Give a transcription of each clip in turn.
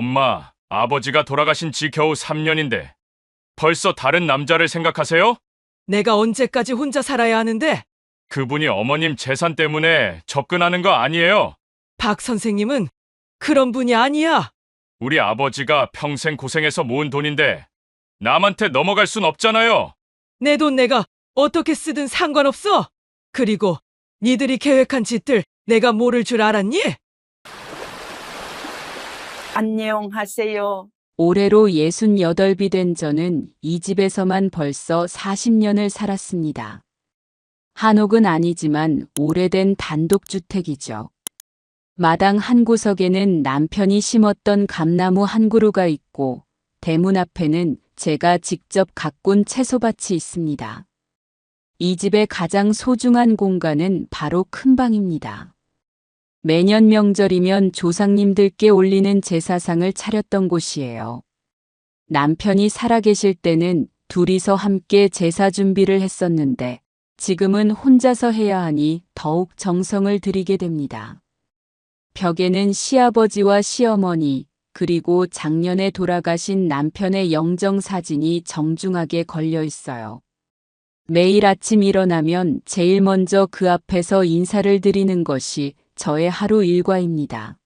엄마, 아버지가 돌아가신 지 겨우 3년인데 벌써 다른 남자를 생각하세요? 내가 언제까지 혼자 살아야 하는데? 그분이 어머님 재산 때문에 접근하는 거 아니에요? 박 선생님은 그런 분이 아니야. 우리 아버지가 평생 고생해서 모은 돈인데 남한테 넘어갈 순 없잖아요. 내 돈 내가 어떻게 쓰든 상관없어. 그리고 니들이 계획한 짓들 내가 모를 줄 알았니? 안녕하세요. 올해로 68이 된 저는 이 집에서만 벌써 40년을 살았습니다. 한옥은 아니지만 오래된 단독주택이죠. 마당 한 구석에는 남편이 심었던 감나무 한 그루가 있고 대문 앞에는 제가 직접 가꾼 채소밭이 있습니다. 이 집의 가장 소중한 공간은 바로 큰 방입니다. 매년 명절이면 조상님들께 올리는 제사상을 차렸던 곳이에요. 남편이 살아계실 때는 둘이서 함께 제사 준비를 했었는데 지금은 혼자서 해야 하니 더욱 정성을 들이게 됩니다. 벽에는 시아버지와 시어머니, 그리고 작년에 돌아가신 남편의 영정 사진이 정중하게 걸려 있어요. 매일 아침 일어나면 제일 먼저 그 앞에서 인사를 드리는 것이 저의 하루 일과입니다.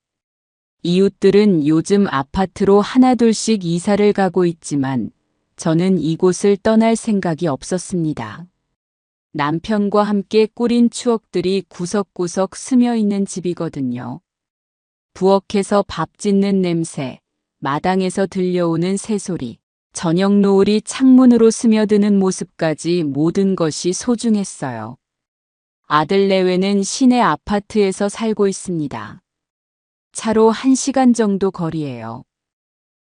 이웃들은 요즘 아파트로 하나둘씩 이사를 가고 있지만 저는 이곳을 떠날 생각이 없었습니다. 남편과 함께 꾸린 추억들이 구석구석 스며 있는 집이거든요. 부엌에서 밥 짓는 냄새, 마당에서 들려오는 새소리, 저녁 노을이 창문으로 스며드는 모습까지 모든 것이 소중했어요. 아들 내외는 시내 아파트에서 살고 있습니다. 차로 1시간 정도 거리예요.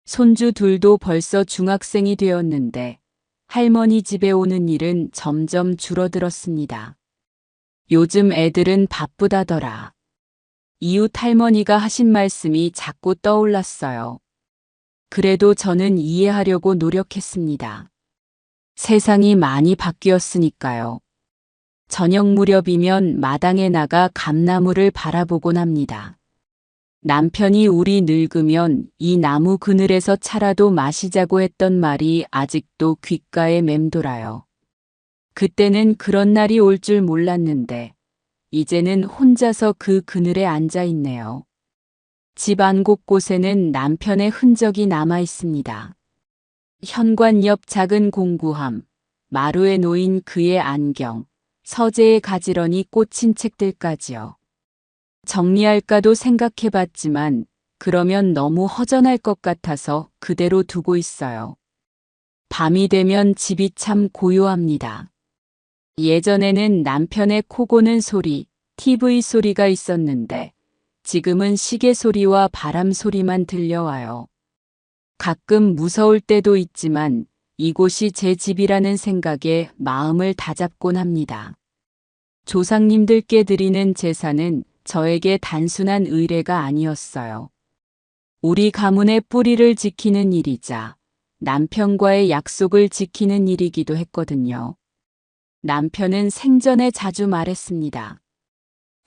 손주 둘도 벌써 중학생이 되었는데 할머니 집에 오는 일은 점점 줄어들었습니다. 요즘 애들은 바쁘다더라. 이웃 할머니가 하신 말씀이 자꾸 떠올랐어요. 그래도 저는 이해하려고 노력했습니다. 세상이 많이 바뀌었으니까요. 저녁 무렵이면 마당에 나가 감나무를 바라보곤 합니다. 남편이 우리 늙으면 이 나무 그늘에서 차라도 마시자고 했던 말이 아직도 귓가에 맴돌아요. 그때는 그런 날이 올 줄 몰랐는데 이제는 혼자서 그 그늘에 앉아 있네요. 집 안 곳곳에는 남편의 흔적이 남아 있습니다. 현관 옆 작은 공구함, 마루에 놓인 그의 안경, 서재에 가지런히 꽂힌 책들까지요. 정리할까도 생각해봤지만 그러면 너무 허전할 것 같아서 그대로 두고 있어요. 밤이 되면 집이 참 고요합니다. 예전에는 남편의 코 고는 소리, TV 소리가 있었는데 지금은 시계 소리와 바람 소리만 들려와요. 가끔 무서울 때도 있지만 이곳이 제 집이라는 생각에 마음을 다잡곤 합니다. 조상님들께 드리는 제사는 저에게 단순한 의례가 아니었어요. 우리 가문의 뿌리를 지키는 일이자 남편과의 약속을 지키는 일이기도 했거든요. 남편은 생전에 자주 말했습니다.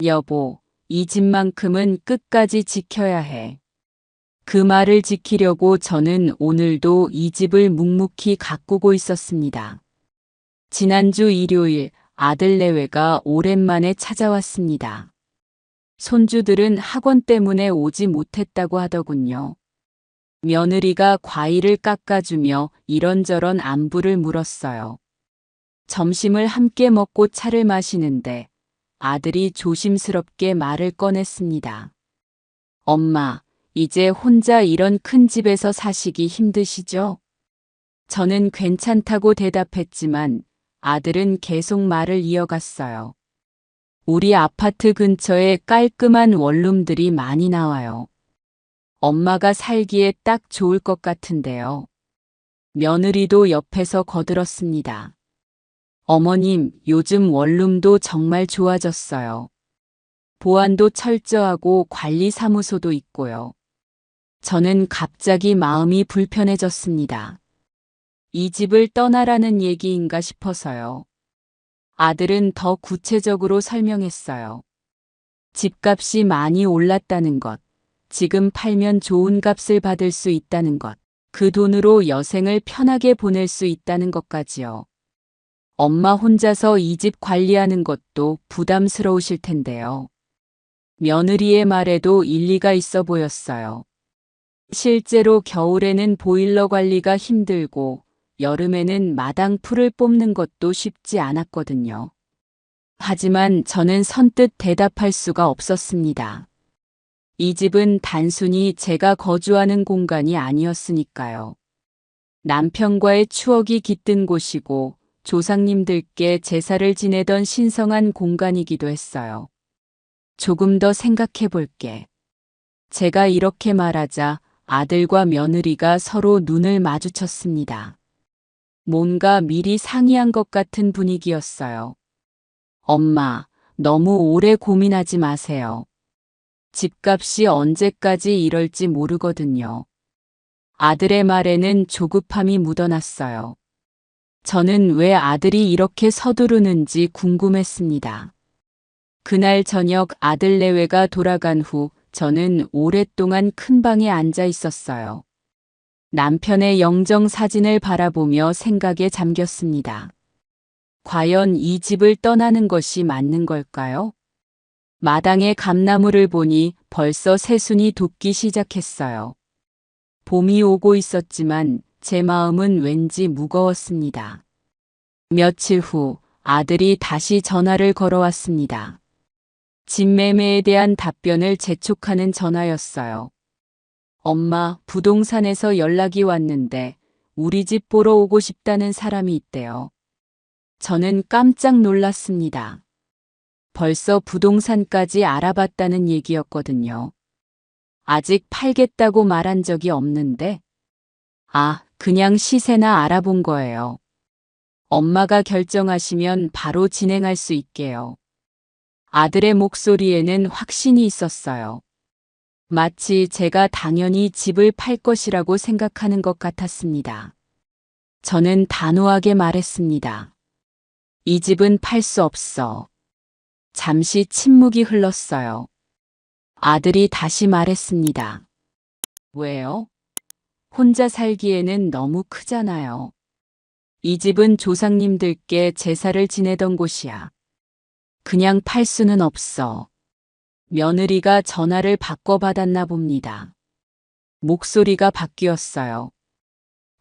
여보, 이 집만큼은 끝까지 지켜야 해. 그 말을 지키려고 저는 오늘도 이 집을 묵묵히 가꾸고 있었습니다. 지난주 일요일 아들 내외가 오랜만에 찾아왔습니다. 손주들은 학원 때문에 오지 못했다고 하더군요. 며느리가 과일을 깎아주며 이런저런 안부를 물었어요. 점심을 함께 먹고 차를 마시는데 아들이 조심스럽게 말을 꺼냈습니다. 엄마, 이제 혼자 이런 큰 집에서 사시기 힘드시죠? 저는 괜찮다고 대답했지만 아들은 계속 말을 이어갔어요. 우리 아파트 근처에 깔끔한 원룸들이 많이 나와요. 엄마가 살기에 딱 좋을 것 같은데요. 며느리도 옆에서 거들었습니다. 어머님, 요즘 원룸도 정말 좋아졌어요. 보안도 철저하고 관리사무소도 있고요. 저는 갑자기 마음이 불편해졌습니다. 이 집을 떠나라는 얘기인가 싶어서요. 아들은 더 구체적으로 설명했어요. 집값이 많이 올랐다는 것, 지금 팔면 좋은 값을 받을 수 있다는 것. 그 돈으로 여생을 편하게 보낼 수 있다는 것까지요. 엄마 혼자서 이 집 관리하는 것도 부담스러우실 텐데요. 며느리의 말에도 일리가 있어 보였어요. 실제로 겨울에는 보일러 관리가 힘들고 여름에는 마당 풀을 뽑는 것도 쉽지 않았거든요. 하지만 저는 선뜻 대답할 수가 없었습니다. 이 집은 단순히 제가 거주하는 공간이 아니었으니까요. 남편과의 추억이 깃든 곳이고 조상님들께 제사를 지내던 신성한 공간이기도 했어요. 조금 더 생각해 볼게. 제가 이렇게 말하자 아들과 며느리가 서로 눈을 마주쳤습니다. 뭔가 미리 상의한 것 같은 분위기였어요. 엄마, 너무 오래 고민하지 마세요. 집값이 언제까지 이럴지 모르거든요. 아들의 말에는 조급함이 묻어났어요. 저는 왜 아들이 이렇게 서두르는지 궁금했습니다. 그날 저녁 아들 내외가 돌아간 후 저는 오랫동안 큰 방에 앉아 있었어요. 남편의 영정 사진을 바라보며 생각에 잠겼습니다. 과연 이 집을 떠나는 것이 맞는 걸까요? 마당에 감나무를 보니 벌써 새순이 돋기 시작했어요. 봄이 오고 있었지만 제 마음은 왠지 무거웠습니다. 며칠 후 아들이 다시 전화를 걸어왔습니다. 집 매매에 대한 답변을 재촉하는 전화였어요. 엄마, 부동산에서 연락이 왔는데 우리 집 보러 오고 싶다는 사람이 있대요. 저는 깜짝 놀랐습니다. 벌써 부동산까지 알아봤다는 얘기였거든요. 아직 팔겠다고 말한 적이 없는데? 그냥 시세나 알아본 거예요. 엄마가 결정하시면 바로 진행할 수 있게요. 아들의 목소리에는 확신이 있었어요. 마치 제가 당연히 집을 팔 것이라고 생각하는 것 같았습니다. 저는 단호하게 말했습니다. 이 집은 팔 수 없어. 잠시 침묵이 흘렀어요. 아들이 다시 말했습니다. 왜요? 혼자 살기에는 너무 크잖아요. 이 집은 조상님들께 제사를 지내던 곳이야. 그냥 팔 수는 없어. 며느리가 전화를 바꿔받았나 봅니다. 목소리가 바뀌었어요.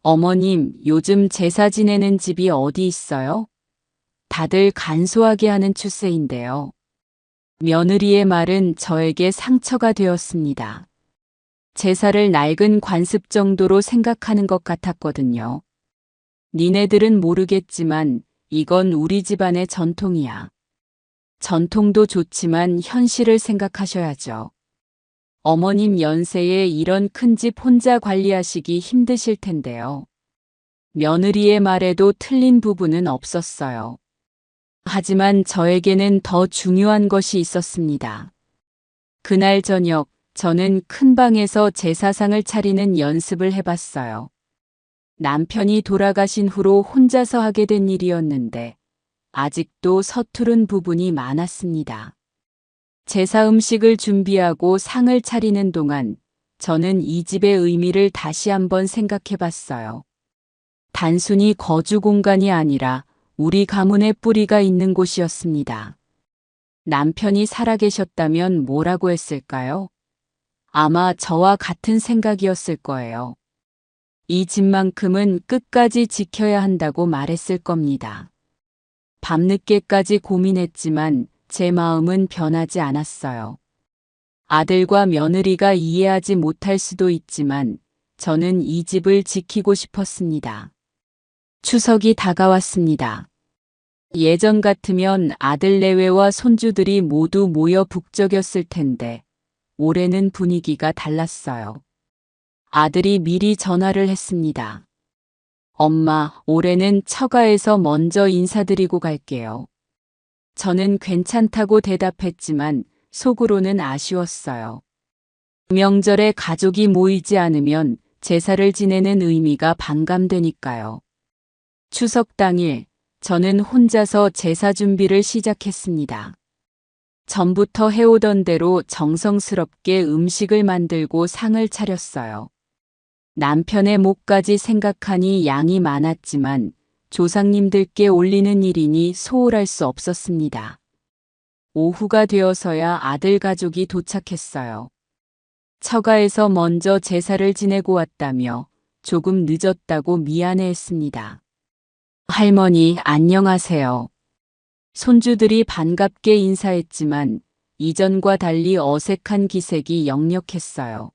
어머님, 요즘 제사 지내는 집이 어디 있어요? 다들 간소하게 하는 추세인데요. 며느리의 말은 저에게 상처가 되었습니다. 제사를 낡은 관습 정도로 생각하는 것 같았거든요. 니네들은 모르겠지만 이건 우리 집안의 전통이야. 전통도 좋지만 현실을 생각하셔야죠. 어머님 연세에 이런 큰 집 혼자 관리하시기 힘드실 텐데요. 며느리의 말에도 틀린 부분은 없었어요. 하지만 저에게는 더 중요한 것이 있었습니다. 그날 저녁, 저는 큰 방에서 제사상을 차리는 연습을 해봤어요. 남편이 돌아가신 후로 혼자서 하게 된 일이었는데, 아직도 서투른 부분이 많았습니다. 제사 음식을 준비하고 상을 차리는 동안 저는 이 집의 의미를 다시 한번 생각해 봤어요. 단순히 거주 공간이 아니라 우리 가문의 뿌리가 있는 곳이었습니다. 남편이 살아계셨다면 뭐라고 했을까요? 아마 저와 같은 생각이었을 거예요. 이 집만큼은 끝까지 지켜야 한다고 말했을 겁니다. 밤늦게까지 고민했지만 제 마음은 변하지 않았어요. 아들과 며느리가 이해하지 못할 수도 있지만 저는 이 집을 지키고 싶었습니다. 추석이 다가왔습니다. 예전 같으면 아들 내외와 손주들이 모두 모여 북적였을 텐데 올해는 분위기가 달랐어요. 아들이 미리 전화를 했습니다. 엄마, 올해는 처가에서 먼저 인사드리고 갈게요. 저는 괜찮다고 대답했지만 속으로는 아쉬웠어요. 명절에 가족이 모이지 않으면 제사를 지내는 의미가 반감되니까요. 추석 당일, 저는 혼자서 제사 준비를 시작했습니다. 전부터 해오던 대로 정성스럽게 음식을 만들고 상을 차렸어요. 남편의 목까지 생각하니 양이 많았지만 조상님들께 올리는 일이니 소홀할 수 없었습니다. 오후가 되어서야 아들 가족이 도착했어요. 처가에서 먼저 제사를 지내고 왔다며 조금 늦었다고 미안해했습니다. 할머니, 안녕하세요. 손주들이 반갑게 인사했지만 이전과 달리 어색한 기색이 역력했어요.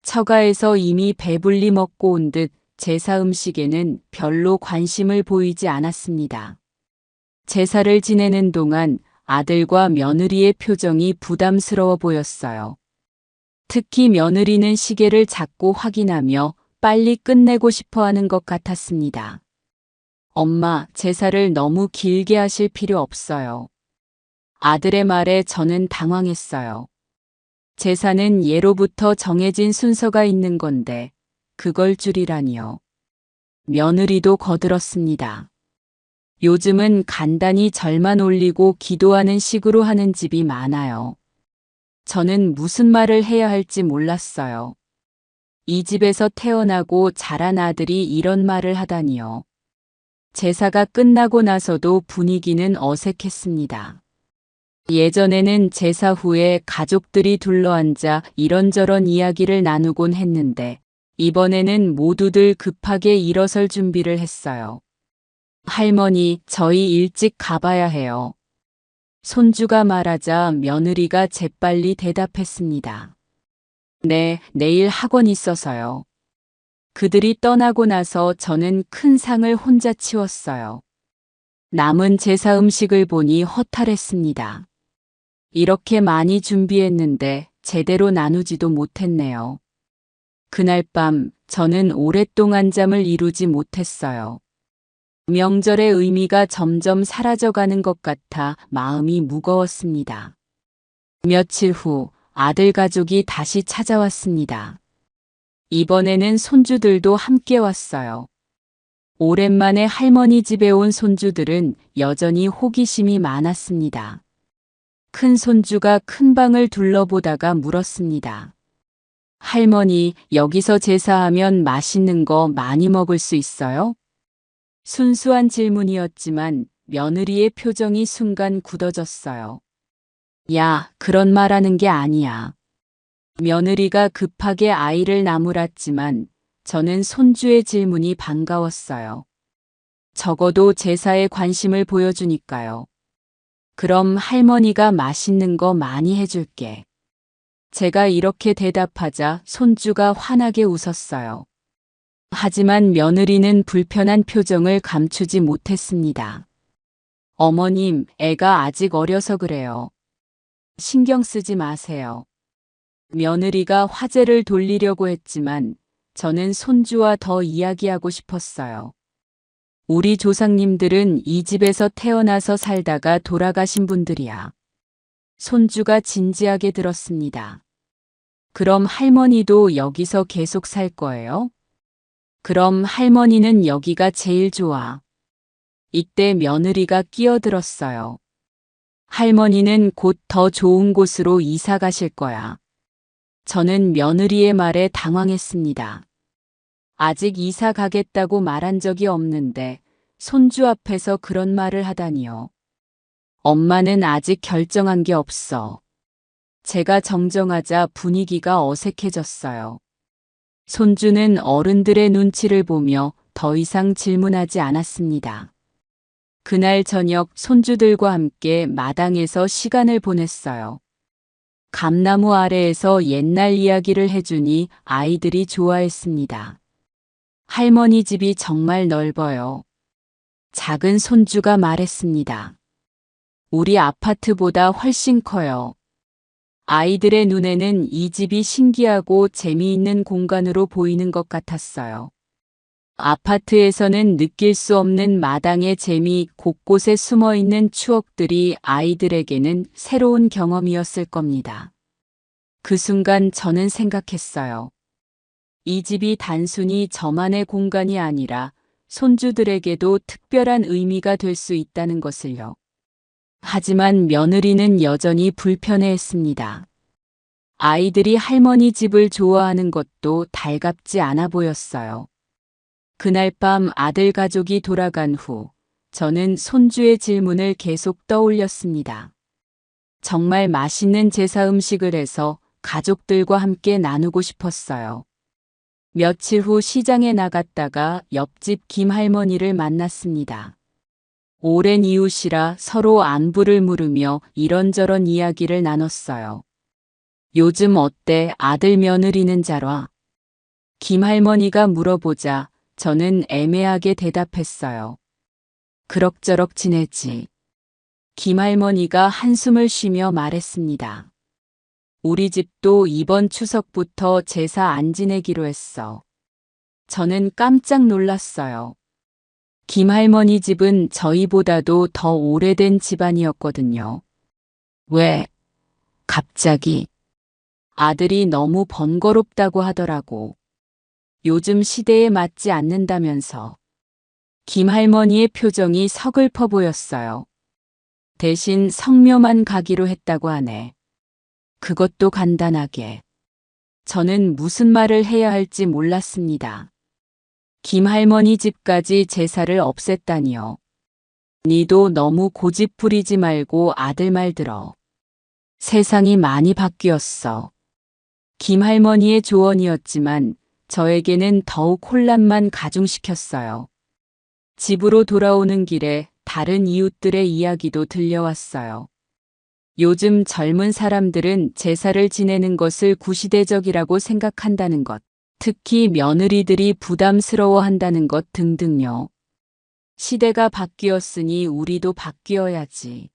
처가에서 이미 배불리 먹고 온 듯 제사 음식에는 별로 관심을 보이지 않았습니다. 제사를 지내는 동안 아들과 며느리의 표정이 부담스러워 보였어요. 특히 며느리는 시계를 자꾸 확인하며 빨리 끝내고 싶어 하는 것 같았습니다. 엄마, 제사를 너무 길게 하실 필요 없어요. 아들의 말에 저는 당황했어요. 제사는 예로부터 정해진 순서가 있는 건데 그걸 줄이라니요. 며느리도 거들었습니다. 요즘은 간단히 절만 올리고 기도하는 식으로 하는 집이 많아요. 저는 무슨 말을 해야 할지 몰랐어요. 이 집에서 태어나고 자란 아들이 이런 말을 하다니요. 제사가 끝나고 나서도 분위기는 어색했습니다. 예전에는 제사 후에 가족들이 둘러앉아 이런저런 이야기를 나누곤 했는데 이번에는 모두들 급하게 일어설 준비를 했어요. 할머니, 저희 일찍 가봐야 해요. 손주가 말하자 며느리가 재빨리 대답했습니다. 네, 내일 학원 있어서요. 그들이 떠나고 나서 저는 큰 상을 혼자 치웠어요. 남은 제사 음식을 보니 허탈했습니다. 이렇게 많이 준비했는데 제대로 나누지도 못했네요. 그날 밤 저는 오랫동안 잠을 이루지 못했어요. 명절의 의미가 점점 사라져가는 것 같아 마음이 무거웠습니다. 며칠 후 아들 가족이 다시 찾아왔습니다. 이번에는 손주들도 함께 왔어요. 오랜만에 할머니 집에 온 손주들은 여전히 호기심이 많았습니다. 큰 손주가 큰 방을 둘러보다가 물었습니다. 할머니, 여기서 제사하면 맛있는 거 많이 먹을 수 있어요? 순수한 질문이었지만 며느리의 표정이 순간 굳어졌어요. 야, 그런 말하는 게 아니야. 며느리가 급하게 아이를 나무랐지만 저는 손주의 질문이 반가웠어요. 적어도 제사에 관심을 보여주니까요. 그럼 할머니가 맛있는 거 많이 해줄게. 제가 이렇게 대답하자 손주가 환하게 웃었어요. 하지만 며느리는 불편한 표정을 감추지 못했습니다. 어머님, 애가 아직 어려서 그래요. 신경 쓰지 마세요. 며느리가 화제를 돌리려고 했지만 저는 손주와 더 이야기하고 싶었어요. 우리 조상님들은 이 집에서 태어나서 살다가 돌아가신 분들이야. 손주가 진지하게 들었습니다. 그럼 할머니도 여기서 계속 살 거예요? 그럼 할머니는 여기가 제일 좋아. 이때 며느리가 끼어들었어요. 할머니는 곧 더 좋은 곳으로 이사 가실 거야. 저는 며느리의 말에 당황했습니다. 아직 이사 가겠다고 말한 적이 없는데 손주 앞에서 그런 말을 하다니요. 엄마는 아직 결정한 게 없어. 제가 정정하자 분위기가 어색해졌어요. 손주는 어른들의 눈치를 보며 더 이상 질문하지 않았습니다. 그날 저녁 손주들과 함께 마당에서 시간을 보냈어요. 감나무 아래에서 옛날 이야기를 해주니 아이들이 좋아했습니다. 할머니 집이 정말 넓어요. 작은 손주가 말했습니다. 우리 아파트보다 훨씬 커요. 아이들의 눈에는 이 집이 신기하고 재미있는 공간으로 보이는 것 같았어요. 아파트에서는 느낄 수 없는 마당의 재미, 곳곳에 숨어 있는 추억들이 아이들에게는 새로운 경험이었을 겁니다. 그 순간 저는 생각했어요. 이 집이 단순히 저만의 공간이 아니라 손주들에게도 특별한 의미가 될 수 있다는 것을요. 하지만 며느리는 여전히 불편해했습니다. 아이들이 할머니 집을 좋아하는 것도 달갑지 않아 보였어요. 그날 밤 아들 가족이 돌아간 후 저는 손주의 질문을 계속 떠올렸습니다. 정말 맛있는 제사 음식을 해서 가족들과 함께 나누고 싶었어요. 며칠 후 시장에 나갔다가 옆집 김할머니를 만났습니다. 오랜 이웃이라 서로 안부를 물으며 이런저런 이야기를 나눴어요. 요즘 어때? 아들 며느리는 잘 와? 김할머니가 물어보자 저는 애매하게 대답했어요. 그럭저럭 지내지. 김할머니가 한숨을 쉬며 말했습니다. 우리 집도 이번 추석부터 제사 안 지내기로 했어. 저는 깜짝 놀랐어요. 김할머니 집은 저희보다도 더 오래된 집안이었거든요. 왜? 갑자기. 아들이 너무 번거롭다고 하더라고. 요즘 시대에 맞지 않는다면서. 김할머니의 표정이 서글퍼 보였어요. 대신 성묘만 가기로 했다고 하네. 그것도 간단하게. 저는 무슨 말을 해야 할지 몰랐습니다. 김할머니 집까지 제사를 없앴다니요. 니도 너무 고집 부리지 말고 아들 말 들어. 세상이 많이 바뀌었어. 김할머니의 조언이었지만 저에게는 더욱 혼란만 가중시켰어요. 집으로 돌아오는 길에 다른 이웃들의 이야기도 들려왔어요. 요즘 젊은 사람들은 제사를 지내는 것을 구시대적이라고 생각한다는 것, 특히 며느리들이 부담스러워한다는 것 등등요. 시대가 바뀌었으니 우리도 바뀌어야지.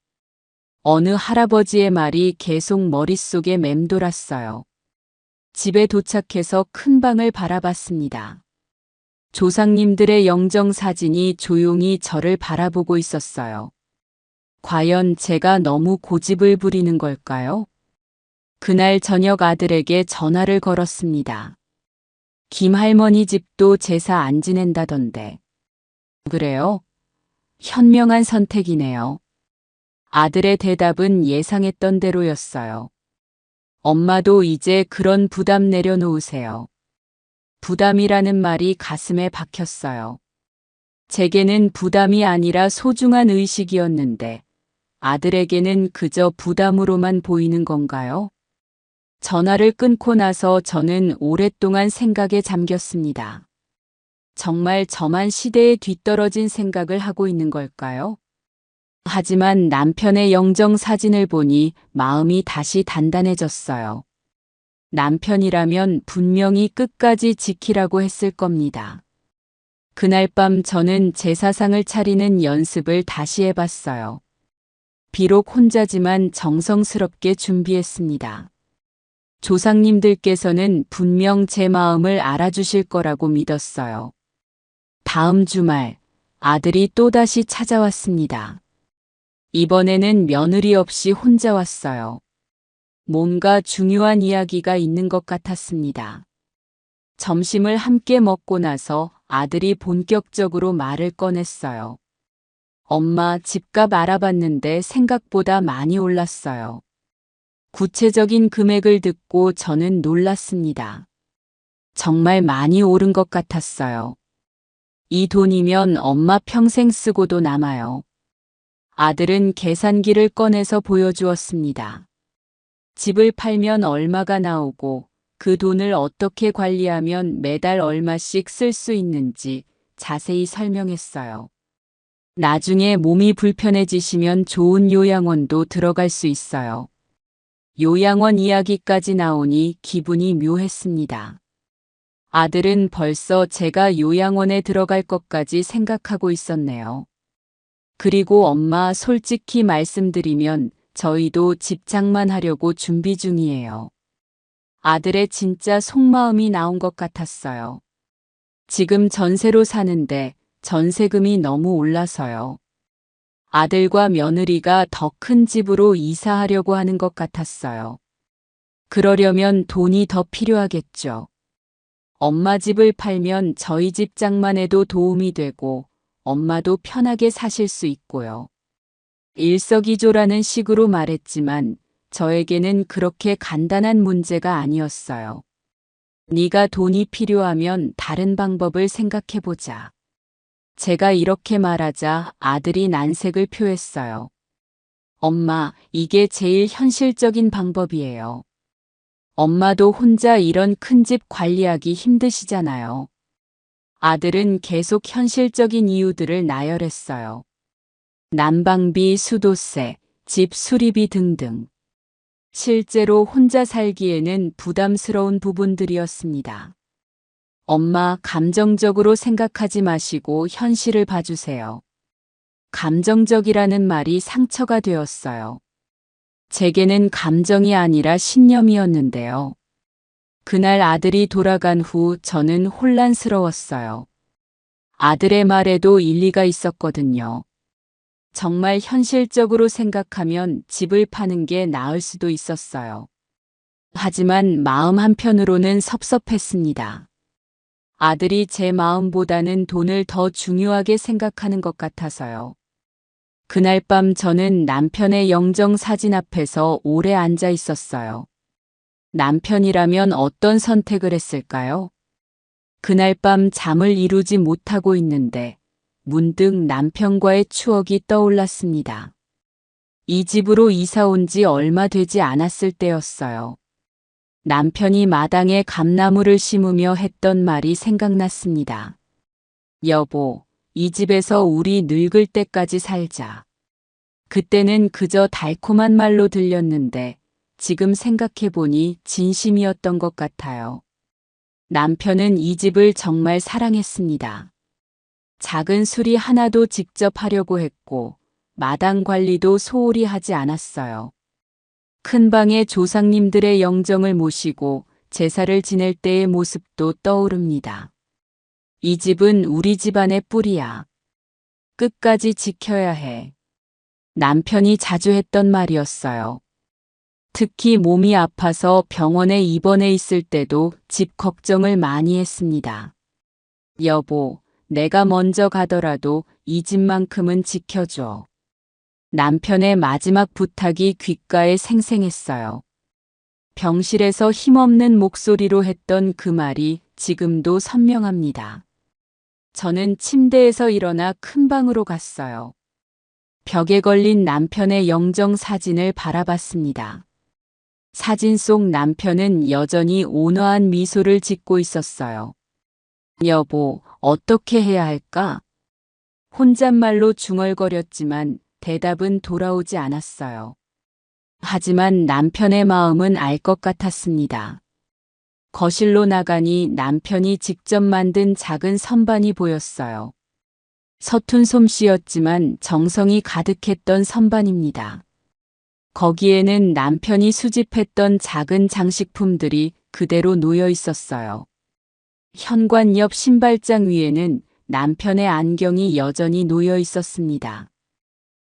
어느 할아버지의 말이 계속 머릿속에 맴돌았어요. 집에 도착해서 큰 방을 바라봤습니다. 조상님들의 영정사진이 조용히 저를 바라보고 있었어요. 과연 제가 너무 고집을 부리는 걸까요? 그날 저녁 아들에게 전화를 걸었습니다. 김할머니 집도 제사 안 지낸다던데. 그래요? 현명한 선택이네요. 아들의 대답은 예상했던 대로였어요. 엄마도 이제 그런 부담 내려놓으세요. 부담이라는 말이 가슴에 박혔어요. 제게는 부담이 아니라 소중한 의식이었는데 아들에게는 그저 부담으로만 보이는 건가요? 전화를 끊고 나서 저는 오랫동안 생각에 잠겼습니다. 정말 저만 시대에 뒤떨어진 생각을 하고 있는 걸까요? 하지만 남편의 영정 사진을 보니 마음이 다시 단단해졌어요. 남편이라면 분명히 끝까지 지키라고 했을 겁니다. 그날 밤 저는 제사상을 차리는 연습을 다시 해봤어요. 비록 혼자지만 정성스럽게 준비했습니다. 조상님들께서는 분명 제 마음을 알아주실 거라고 믿었어요. 다음 주말 아들이 또다시 찾아왔습니다. 이번에는 며느리 없이 혼자 왔어요. 뭔가 중요한 이야기가 있는 것 같았습니다. 점심을 함께 먹고 나서 아들이 본격적으로 말을 꺼냈어요. 엄마, 집값 알아봤는데 생각보다 많이 올랐어요. 구체적인 금액을 듣고 저는 놀랐습니다. 정말 많이 오른 것 같았어요. 이 돈이면 엄마 평생 쓰고도 남아요. 아들은 계산기를 꺼내서 보여주었습니다. 집을 팔면 얼마가 나오고 그 돈을 어떻게 관리하면 매달 얼마씩 쓸 수 있는지 자세히 설명했어요. 나중에 몸이 불편해지시면 좋은 요양원도 들어갈 수 있어요. 요양원 이야기까지 나오니 기분이 묘했습니다. 아들은 벌써 제가 요양원에 들어갈 것까지 생각하고 있었네요. 그리고 엄마, 솔직히 말씀드리면 저희도 집착만 하려고 준비 중이에요. 아들의 진짜 속마음이 나온 것 같았어요. 지금 전세로 사는데 전세금이 너무 올라서요. 아들과 며느리가 더 큰 집으로 이사하려고 하는 것 같았어요. 그러려면 돈이 더 필요하겠죠. 엄마 집을 팔면 저희 집 장만에도 도움이 되고 엄마도 편하게 사실 수 있고요. 일석이조라는 식으로 말했지만 저에게는 그렇게 간단한 문제가 아니었어요. 네가 돈이 필요하면 다른 방법을 생각해보자. 제가 이렇게 말하자 아들이 난색을 표했어요. 엄마, 이게 제일 현실적인 방법이에요. 엄마도 혼자 이런 큰 집 관리하기 힘드시잖아요. 아들은 계속 현실적인 이유들을 나열했어요. 난방비, 수도세, 집 수리비 등등. 실제로 혼자 살기에는 부담스러운 부분들이었습니다. 엄마, 감정적으로 생각하지 마시고 현실을 봐주세요. 감정적이라는 말이 상처가 되었어요. 제게는 감정이 아니라 신념이었는데요. 그날 아들이 돌아간 후 저는 혼란스러웠어요. 아들의 말에도 일리가 있었거든요. 정말 현실적으로 생각하면 집을 파는 게 나을 수도 있었어요. 하지만 마음 한편으로는 섭섭했습니다. 아들이 제 마음보다는 돈을 더 중요하게 생각하는 것 같아서요. 그날 밤 저는 남편의 영정 사진 앞에서 오래 앉아 있었어요. 남편이라면 어떤 선택을 했을까요? 그날 밤 잠을 이루지 못하고 있는데 문득 남편과의 추억이 떠올랐습니다. 이 집으로 이사 온 지 얼마 되지 않았을 때였어요. 남편이 마당에 감나무를 심으며 했던 말이 생각났습니다. 여보, 이 집에서 우리 늙을 때까지 살자. 그때는 그저 달콤한 말로 들렸는데 지금 생각해보니 진심이었던 것 같아요. 남편은 이 집을 정말 사랑했습니다. 작은 수리 하나도 직접 하려고 했고 마당 관리도 소홀히 하지 않았어요. 큰 방에 조상님들의 영정을 모시고 제사를 지낼 때의 모습도 떠오릅니다. 이 집은 우리 집안의 뿌리야. 끝까지 지켜야 해. 남편이 자주 했던 말이었어요. 특히 몸이 아파서 병원에 입원해 있을 때도 집 걱정을 많이 했습니다. 여보, 내가 먼저 가더라도 이 집만큼은 지켜줘. 남편의 마지막 부탁이 귓가에 생생했어요. 병실에서 힘없는 목소리로 했던 그 말이 지금도 선명합니다. 저는 침대에서 일어나 큰 방으로 갔어요. 벽에 걸린 남편의 영정 사진을 바라봤습니다. 사진 속 남편은 여전히 온화한 미소를 짓고 있었어요. 여보, 어떻게 해야 할까? 혼잣말로 중얼거렸지만 대답은 돌아오지 않았어요. 하지만 남편의 마음은 알 것 같았습니다. 거실로 나가니 남편이 직접 만든 작은 선반이 보였어요. 서툰 솜씨였지만 정성이 가득했던 선반입니다. 거기에는 남편이 수집했던 작은 장식품들이 그대로 놓여 있었어요. 현관 옆 신발장 위에는 남편의 안경이 여전히 놓여 있었습니다.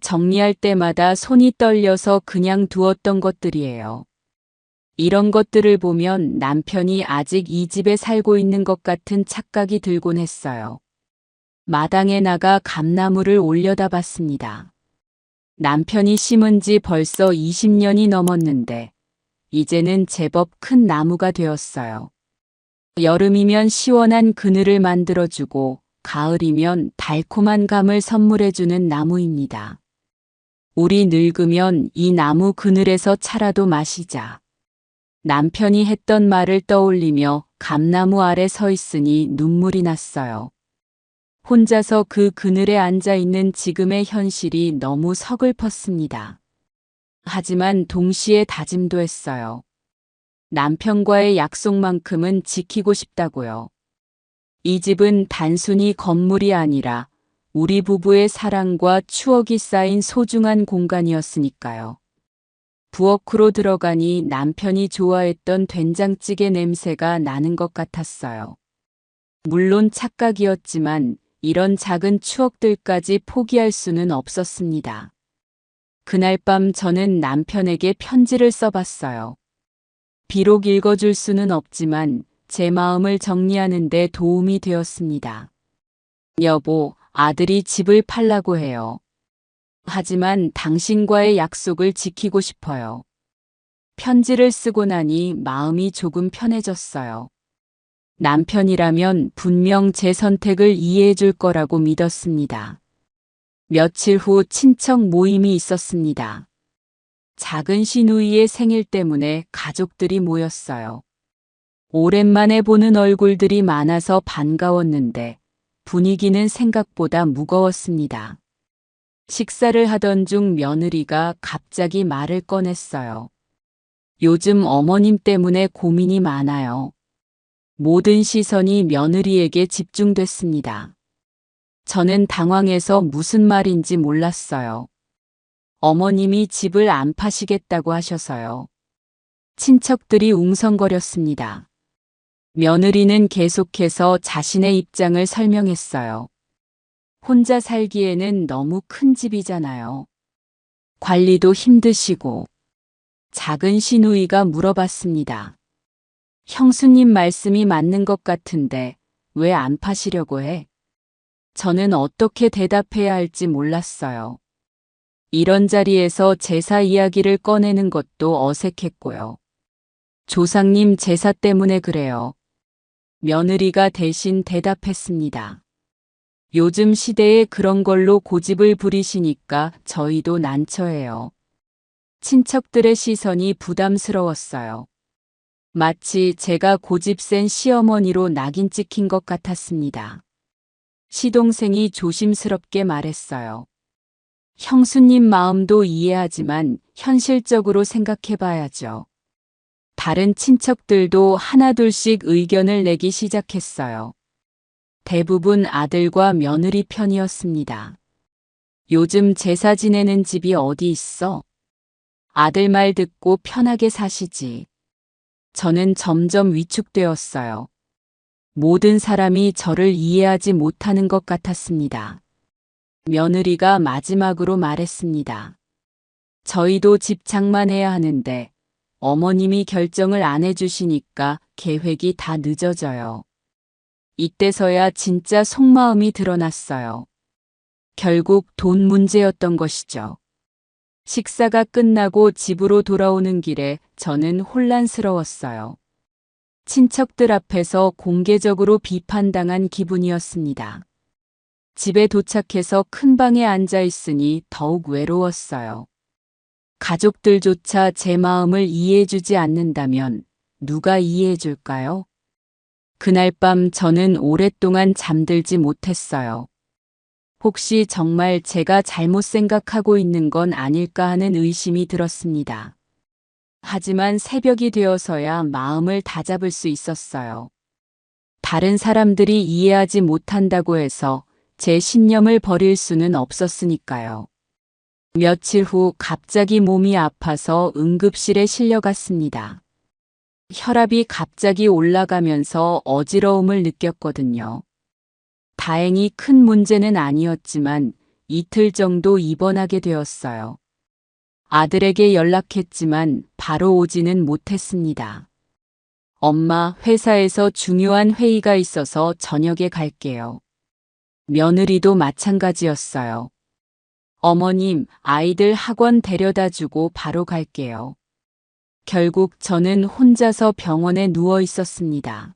정리할 때마다 손이 떨려서 그냥 두었던 것들이에요. 이런 것들을 보면 남편이 아직 이 집에 살고 있는 것 같은 착각이 들곤 했어요. 마당에 나가 감나무를 올려다 봤습니다. 남편이 심은 지 벌써 20년이 넘었는데 이제는 제법 큰 나무가 되었어요. 여름이면 시원한 그늘을 만들어주고 가을이면 달콤한 감을 선물해주는 나무입니다. 우리 늙으면 이 나무 그늘에서 차라도 마시자. 남편이 했던 말을 떠올리며 감나무 아래 서 있으니 눈물이 났어요. 혼자서 그 그늘에 앉아 있는 지금의 현실이 너무 서글펐습니다. 하지만 동시에 다짐도 했어요. 남편과의 약속만큼은 지키고 싶다고요. 이 집은 단순히 건물이 아니라 우리 부부의 사랑과 추억이 쌓인 소중한 공간이었으니까요. 부엌으로 들어가니 남편이 좋아했던 된장찌개 냄새가 나는 것 같았어요. 물론 착각이었지만 이런 작은 추억들까지 포기할 수는 없었습니다. 그날 밤 저는 남편에게 편지를 써봤어요. 비록 읽어줄 수는 없지만 제 마음을 정리하는 데 도움이 되었습니다. 여보, 아들이 집을 팔라고 해요. 하지만 당신과의 약속을 지키고 싶어요. 편지를 쓰고 나니 마음이 조금 편해졌어요. 남편이라면 분명 제 선택을 이해해 줄 거라고 믿었습니다. 며칠 후 친척 모임이 있었습니다. 작은 시누이의 생일 때문에 가족들이 모였어요. 오랜만에 보는 얼굴들이 많아서 반가웠는데 분위기는 생각보다 무거웠습니다. 식사를 하던 중 며느리가 갑자기 말을 꺼냈어요. 요즘 어머님 때문에 고민이 많아요. 모든 시선이 며느리에게 집중됐습니다. 저는 당황해서 무슨 말인지 몰랐어요. 어머님이 집을 안 파시겠다고 하셔서요. 친척들이 웅성거렸습니다. 며느리는 계속해서 자신의 입장을 설명했어요. 혼자 살기에는 너무 큰 집이잖아요. 관리도 힘드시고. 작은 시누이가 물어봤습니다. 형수님 말씀이 맞는 것 같은데 왜 안 파시려고 해? 저는 어떻게 대답해야 할지 몰랐어요. 이런 자리에서 제사 이야기를 꺼내는 것도 어색했고요. 조상님 제사 때문에 그래요. 며느리가 대신 대답했습니다. 요즘 시대에 그런 걸로 고집을 부리시니까 저희도 난처해요. 친척들의 시선이 부담스러웠어요. 마치 제가 고집센 시어머니로 낙인 찍힌 것 같았습니다. 시동생이 조심스럽게 말했어요. 형수님 마음도 이해하지만 현실적으로 생각해봐야죠. 다른 친척들도 하나둘씩 의견을 내기 시작했어요. 대부분 아들과 며느리 편이었습니다. 요즘 제사 지내는 집이 어디 있어? 아들 말 듣고 편하게 사시지. 저는 점점 위축되었어요. 모든 사람이 저를 이해하지 못하는 것 같았습니다. 며느리가 마지막으로 말했습니다. 저희도 집 장만해야 하는데 어머님이 결정을 안 해주시니까 계획이 다 늦어져요. 이때서야 진짜 속마음이 드러났어요. 결국 돈 문제였던 것이죠. 식사가 끝나고 집으로 돌아오는 길에 저는 혼란스러웠어요. 친척들 앞에서 공개적으로 비판당한 기분이었습니다. 집에 도착해서 큰 방에 앉아 있으니 더욱 외로웠어요. 가족들조차 제 마음을 이해해주지 않는다면 누가 이해해줄까요? 그날 밤 저는 오랫동안 잠들지 못했어요. 혹시 정말 제가 잘못 생각하고 있는 건 아닐까 하는 의심이 들었습니다. 하지만 새벽이 되어서야 마음을 다잡을 수 있었어요. 다른 사람들이 이해하지 못한다고 해서 제 신념을 버릴 수는 없었으니까요. 며칠 후 갑자기 몸이 아파서 응급실에 실려갔습니다. 혈압이 갑자기 올라가면서 어지러움을 느꼈거든요. 다행히 큰 문제는 아니었지만 이틀 정도 입원하게 되었어요. 아들에게 연락했지만 바로 오지는 못했습니다. 엄마, 회사에서 중요한 회의가 있어서 저녁에 갈게요. 며느리도 마찬가지였어요. 어머님, 아이들 학원 데려다 주고 바로 갈게요. 결국 저는 혼자서 병원에 누워 있었습니다.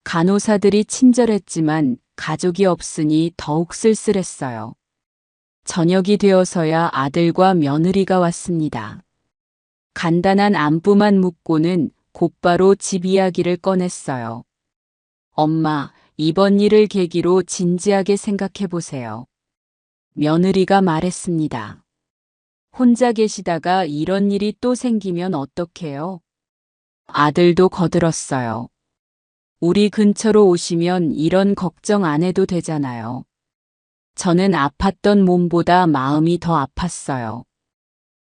간호사들이 친절했지만 가족이 없으니 더욱 쓸쓸했어요. 저녁이 되어서야 아들과 며느리가 왔습니다. 간단한 안부만 묻고는 곧바로 집 이야기를 꺼냈어요. 엄마, 이번 일을 계기로 진지하게 생각해 보세요. 며느리가 말했습니다. 혼자 계시다가 이런 일이 또 생기면 어떡해요? 아들도 거들었어요. 우리 근처로 오시면 이런 걱정 안 해도 되잖아요. 저는 아팠던 몸보다 마음이 더 아팠어요.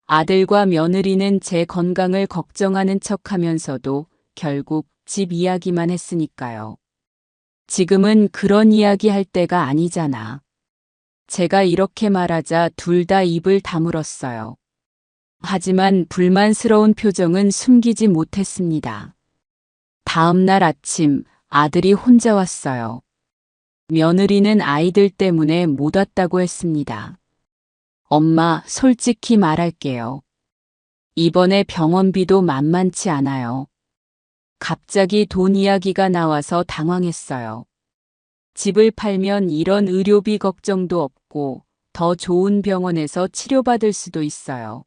아들과 며느리는 제 건강을 걱정하는 척하면서도 결국 집 이야기만 했으니까요. 지금은 그런 이야기 할 때가 아니잖아. 제가 이렇게 말하자 둘 다 입을 다물었어요. 하지만 불만스러운 표정은 숨기지 못했습니다. 다음 날 아침 아들이 혼자 왔어요. 며느리는 아이들 때문에 못 왔다고 했습니다. 엄마, 솔직히 말할게요. 이번에 병원비도 만만치 않아요. 갑자기 돈 이야기가 나와서 당황했어요. 집을 팔면 이런 의료비 걱정도 없고 더 좋은 병원에서 치료받을 수도 있어요.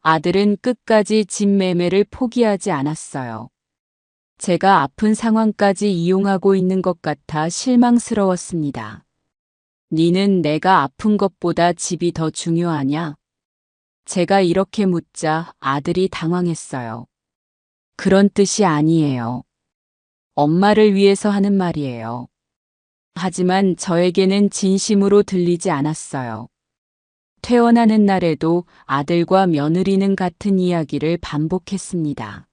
아들은 끝까지 집 매매를 포기하지 않았어요. 제가 아픈 상황까지 이용하고 있는 것 같아 실망스러웠습니다. 니는 내가 아픈 것보다 집이 더 중요하냐? 제가 이렇게 묻자 아들이 당황했어요. 그런 뜻이 아니에요. 엄마를 위해서 하는 말이에요. 하지만 저에게는 진심으로 들리지 않았어요. 퇴원하는 날에도 아들과 며느리는 같은 이야기를 반복했습니다.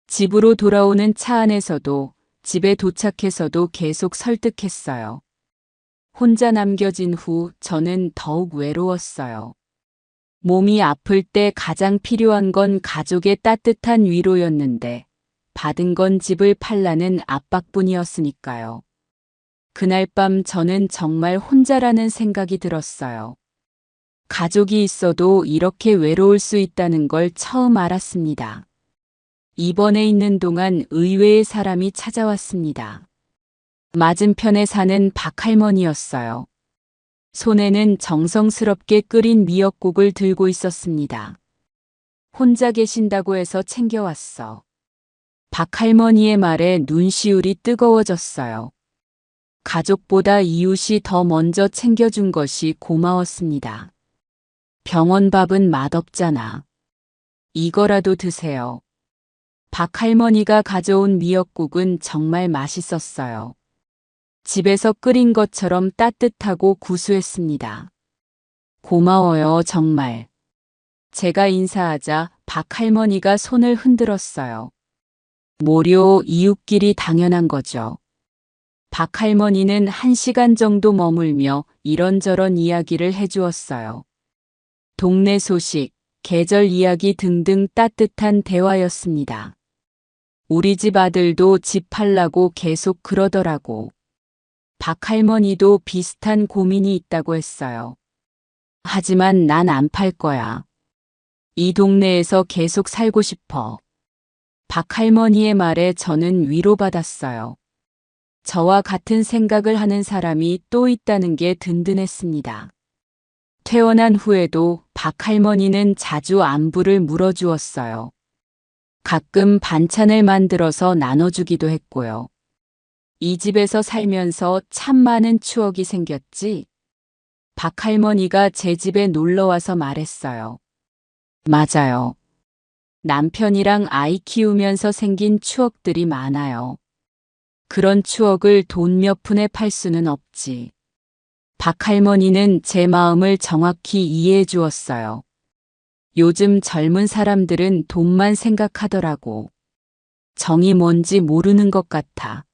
집으로 돌아오는 차 안에서도 집에 도착해서도 계속 설득했어요. 혼자 남겨진 후 저는 더욱 외로웠어요. 몸이 아플 때 가장 필요한 건 가족의 따뜻한 위로였는데 받은 건 집을 팔라는 압박뿐이었으니까요. 그날 밤 저는 정말 혼자라는 생각이 들었어요. 가족이 있어도 이렇게 외로울 수 있다는 걸 처음 알았습니다. 입원해 있는 동안 의외의 사람이 찾아왔습니다. 맞은편에 사는 박할머니였어요. 손에는 정성스럽게 끓인 미역국을 들고 있었습니다. 혼자 계신다고 해서 챙겨왔어. 박할머니의 말에 눈시울이 뜨거워졌어요. 가족보다 이웃이 더 먼저 챙겨준 것이 고마웠습니다. 병원 밥은 맛없잖아. 이거라도 드세요. 박할머니가 가져온 미역국은 정말 맛있었어요. 집에서 끓인 것처럼 따뜻하고 구수했습니다. 고마워요, 정말. 제가 인사하자 박할머니가 손을 흔들었어요. 모료 이웃끼리 당연한 거죠. 박할머니는 1시간 정도 머물며 이런저런 이야기를 해주었어요. 동네 소식, 계절 이야기 등등 따뜻한 대화였습니다. 우리 집 아들도 집 팔라고 계속 그러더라고. 박할머니도 비슷한 고민이 있다고 했어요. 하지만 난 안 팔 거야. 이 동네에서 계속 살고 싶어. 박할머니의 말에 저는 위로받았어요. 저와 같은 생각을 하는 사람이 또 있다는 게 든든했습니다. 퇴원한 후에도 박할머니는 자주 안부를 물어주었어요. 가끔 반찬을 만들어서 나눠주기도 했고요. 이 집에서 살면서 참 많은 추억이 생겼지? 박할머니가 제 집에 놀러와서 말했어요. 맞아요. 남편이랑 아이 키우면서 생긴 추억들이 많아요. 그런 추억을 돈 몇 푼에 팔 수는 없지. 박할머니는 제 마음을 정확히 이해해 주었어요. 요즘 젊은 사람들은 돈만 생각하더라고. 정이 뭔지 모르는 것 같아.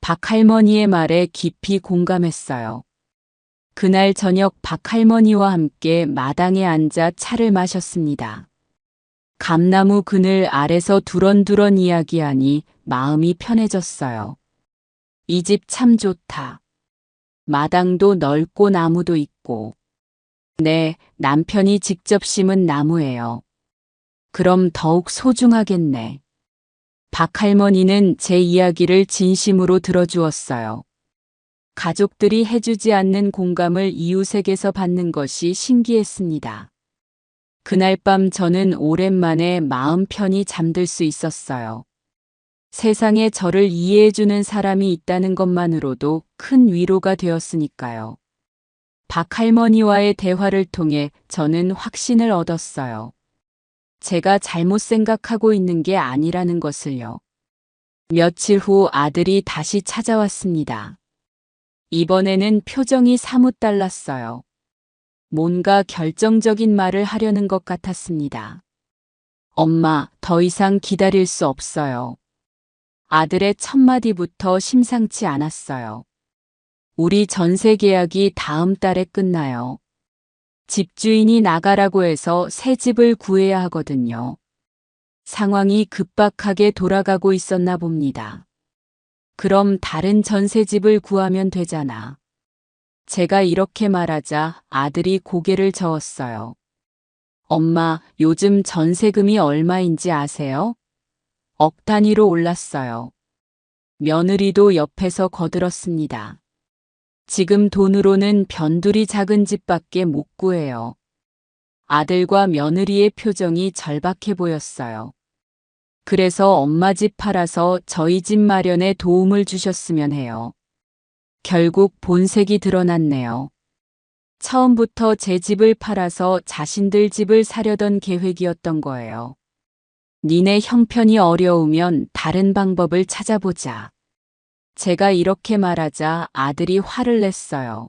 박할머니의 말에 깊이 공감했어요. 그날 저녁 박할머니와 함께 마당에 앉아 차를 마셨습니다. 감나무 그늘 아래서 두런두런 이야기하니 마음이 편해졌어요. 이 집 참 좋다. 마당도 넓고 나무도 있고. 네, 남편이 직접 심은 나무예요. 그럼 더욱 소중하겠네. 박할머니는 제 이야기를 진심으로 들어주었어요. 가족들이 해주지 않는 공감을 이웃에게서 받는 것이 신기했습니다. 그날 밤 저는 오랜만에 마음 편히 잠들 수 있었어요. 세상에 저를 이해해주는 사람이 있다는 것만으로도 큰 위로가 되었으니까요. 박할머니와의 대화를 통해 저는 확신을 얻었어요. 제가 잘못 생각하고 있는 게 아니라는 것을요. 며칠 후 아들이 다시 찾아왔습니다. 이번에는 표정이 사뭇 달랐어요. 뭔가 결정적인 말을 하려는 것 같았습니다. 엄마, 더 이상 기다릴 수 없어요. 아들의 첫마디부터 심상치 않았어요. 우리 전세 계약이 다음 달에 끝나요. 집주인이 나가라고 해서 새 집을 구해야 하거든요. 상황이 급박하게 돌아가고 있었나 봅니다. 그럼 다른 전세집을 구하면 되잖아. 제가 이렇게 말하자 아들이 고개를 저었어요. 엄마, 요즘 전세금이 얼마인지 아세요? 억 단위로 올랐어요. 며느리도 옆에서 거들었습니다. 지금 돈으로는 변두리 작은 집밖에 못 구해요. 아들과 며느리의 표정이 절박해 보였어요. 그래서 엄마 집 팔아서 저희 집 마련에 도움을 주셨으면 해요. 결국 본색이 드러났네요. 처음부터 제 집을 팔아서 자신들 집을 사려던 계획이었던 거예요. 니네 형편이 어려우면 다른 방법을 찾아보자. 제가 이렇게 말하자 아들이 화를 냈어요.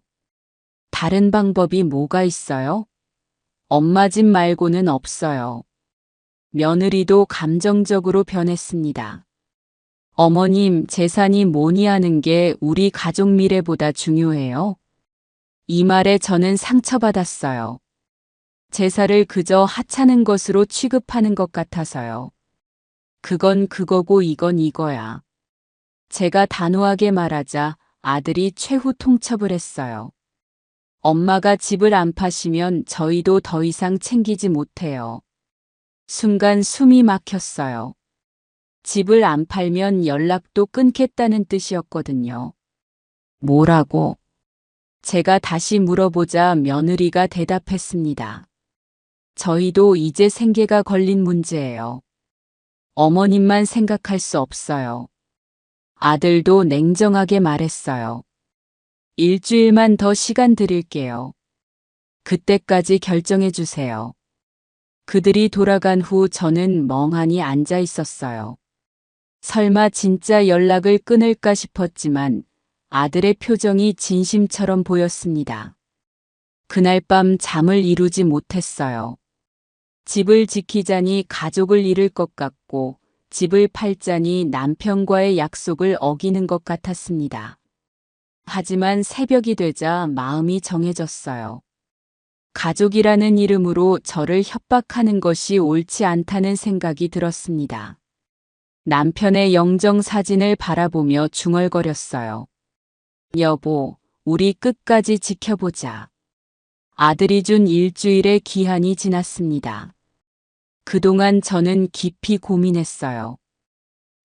다른 방법이 뭐가 있어요? 엄마 집 말고는 없어요. 며느리도 감정적으로 변했습니다. 어머님, 재산이 뭐니 하는 게 우리 가족 미래보다 중요해요? 이 말에 저는 상처받았어요. 제사를 그저 하찮은 것으로 취급하는 것 같아서요. 그건 그거고 이건 이거야. 제가 단호하게 말하자 아들이 최후 통첩을 했어요. 엄마가 집을 안 파시면 저희도 더 이상 챙기지 못해요. 순간 숨이 막혔어요. 집을 안 팔면 연락도 끊겠다는 뜻이었거든요. 뭐라고? 제가 다시 물어보자 며느리가 대답했습니다. 저희도 이제 생계가 걸린 문제예요. 어머님만 생각할 수 없어요. 아들도 냉정하게 말했어요. 일주일만 더 시간 드릴게요. 그때까지 결정해 주세요. 그들이 돌아간 후 저는 멍하니 앉아 있었어요. 설마 진짜 연락을 끊을까 싶었지만 아들의 표정이 진심처럼 보였습니다. 그날 밤 잠을 이루지 못했어요. 집을 지키자니 가족을 잃을 것 같고 집을 팔자니 남편과의 약속을 어기는 것 같았습니다. 하지만 새벽이 되자 마음이 정해졌어요. 가족이라는 이름으로 저를 협박하는 것이 옳지 않다는 생각이 들었습니다. 남편의 영정 사진을 바라보며 중얼거렸어요. 여보, 우리 끝까지 지켜보자. 아들이 준 일주일의 기한이 지났습니다. 그동안 저는 깊이 고민했어요.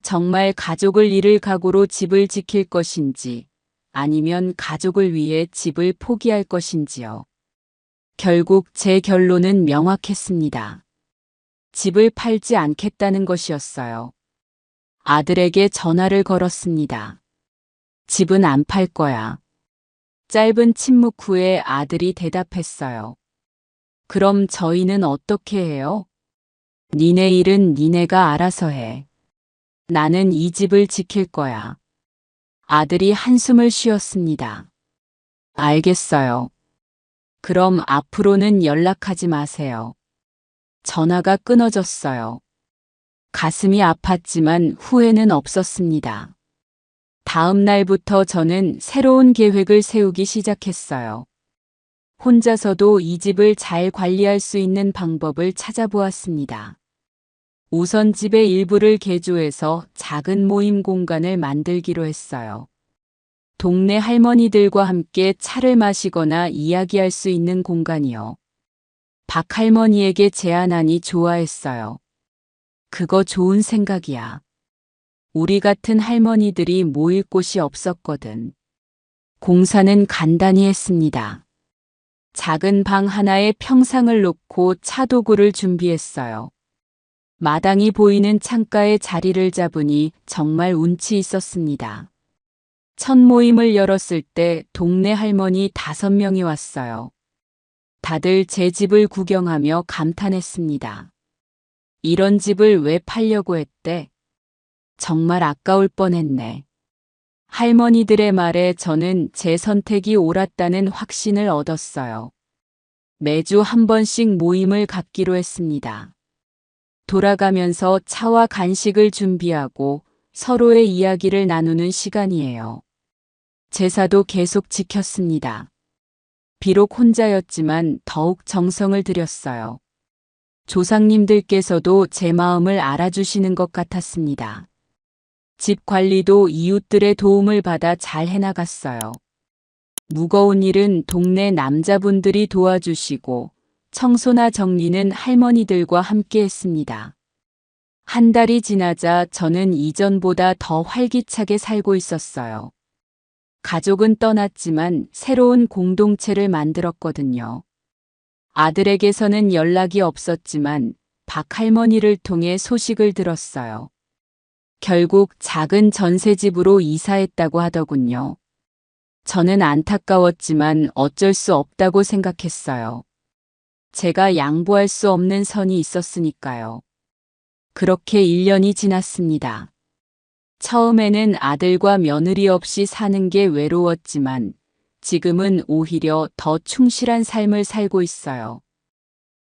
정말 가족을 잃을 각오로 집을 지킬 것인지 아니면 가족을 위해 집을 포기할 것인지요. 결국 제 결론은 명확했습니다. 집을 팔지 않겠다는 것이었어요. 아들에게 전화를 걸었습니다. 집은 안 팔 거야. 짧은 침묵 후에 아들이 대답했어요. 그럼 저희는 어떻게 해요? 니네 일은 니네가 알아서 해. 나는 이 집을 지킬 거야. 아들이 한숨을 쉬었습니다. 알겠어요. 그럼 앞으로는 연락하지 마세요. 전화가 끊어졌어요. 가슴이 아팠지만 후회는 없었습니다. 다음 날부터 저는 새로운 계획을 세우기 시작했어요. 혼자서도 이 집을 잘 관리할 수 있는 방법을 찾아보았습니다. 우선 집의 일부를 개조해서 작은 모임 공간을 만들기로 했어요. 동네 할머니들과 함께 차를 마시거나 이야기할 수 있는 공간이요. 박 할머니에게 제안하니 좋아했어요. 그거 좋은 생각이야. 우리 같은 할머니들이 모일 곳이 없었거든. 공사는 간단히 했습니다. 작은 방 하나에 평상을 놓고 차 도구를 준비했어요. 마당이 보이는 창가에 자리를 잡으니 정말 운치 있었습니다. 첫 모임을 열었을 때 동네 할머니 5명이 왔어요. 다들 제 집을 구경하며 감탄했습니다. 이런 집을 왜 팔려고 했대? 정말 아까울 뻔했네. 할머니들의 말에 저는 제 선택이 옳았다는 확신을 얻었어요. 매주 한 번씩 모임을 갖기로 했습니다. 돌아가면서 차와 간식을 준비하고 서로의 이야기를 나누는 시간이에요. 제사도 계속 지켰습니다. 비록 혼자였지만 더욱 정성을 들였어요. 조상님들께서도 제 마음을 알아주시는 것 같았습니다. 집 관리도 이웃들의 도움을 받아 잘 해나갔어요. 무거운 일은 동네 남자분들이 도와주시고 청소나 정리는 할머니들과 함께 했습니다. 한 달이 지나자 저는 이전보다 더 활기차게 살고 있었어요. 가족은 떠났지만 새로운 공동체를 만들었거든요. 아들에게서는 연락이 없었지만 박 할머니를 통해 소식을 들었어요. 결국 작은 전셋집으로 이사했다고 하더군요. 저는 안타까웠지만 어쩔 수 없다고 생각했어요. 제가 양보할 수 없는 선이 있었으니까요. 그렇게 1년이 지났습니다. 처음에는 아들과 며느리 없이 사는 게 외로웠지만 지금은 오히려 더 충실한 삶을 살고 있어요.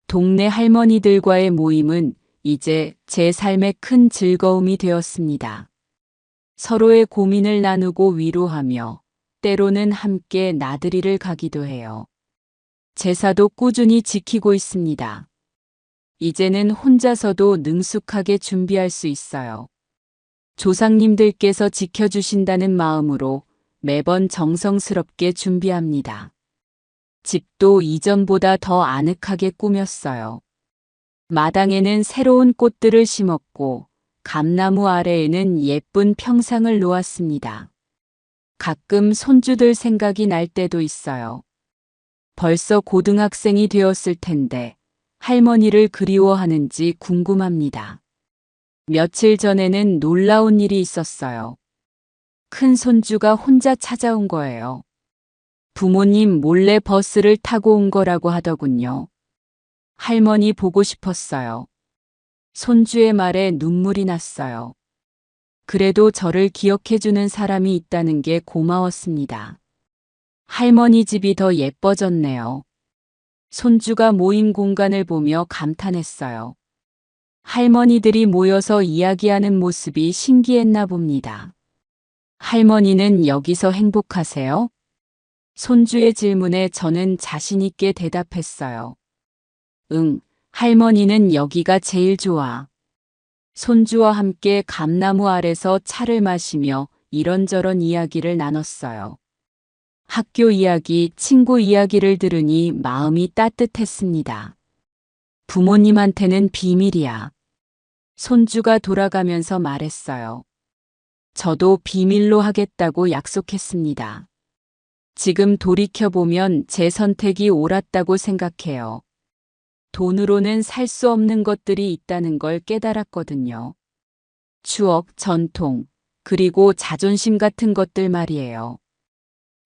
동네 할머니들과의 모임은 이제 제 삶의 큰 즐거움이 되었습니다. 서로의 고민을 나누고 위로하며 때로는 함께 나들이를 가기도 해요. 제사도 꾸준히 지키고 있습니다. 이제는 혼자서도 능숙하게 준비할 수 있어요. 조상님들께서 지켜주신다는 마음으로 매번 정성스럽게 준비합니다. 집도 이전보다 더 아늑하게 꾸몄어요. 마당에는 새로운 꽃들을 심었고 감나무 아래에는 예쁜 평상을 놓았습니다. 가끔 손주들 생각이 날 때도 있어요. 벌써 고등학생이 되었을 텐데 할머니를 그리워하는지 궁금합니다. 며칠 전에는 놀라운 일이 있었어요. 큰 손주가 혼자 찾아온 거예요. 부모님 몰래 버스를 타고 온 거라고 하더군요. 할머니 보고 싶었어요. 손주의 말에 눈물이 났어요. 그래도 저를 기억해주는 사람이 있다는 게 고마웠습니다. 할머니 집이 더 예뻐졌네요. 손주가 모임 공간을 보며 감탄했어요. 할머니들이 모여서 이야기하는 모습이 신기했나 봅니다. 할머니는 여기서 행복하세요? 손주의 질문에 저는 자신있게 대답했어요. 응, 할머니는 여기가 제일 좋아. 손주와 함께 감나무 아래서 차를 마시며 이런저런 이야기를 나눴어요. 학교 이야기, 친구 이야기를 들으니 마음이 따뜻했습니다. 부모님한테는 비밀이야. 손주가 돌아가면서 말했어요. 저도 비밀로 하겠다고 약속했습니다. 지금 돌이켜보면 제 선택이 옳았다고 생각해요. 돈으로는 살 수 없는 것들이 있다는 걸 깨달았거든요. 추억, 전통, 그리고 자존심 같은 것들 말이에요.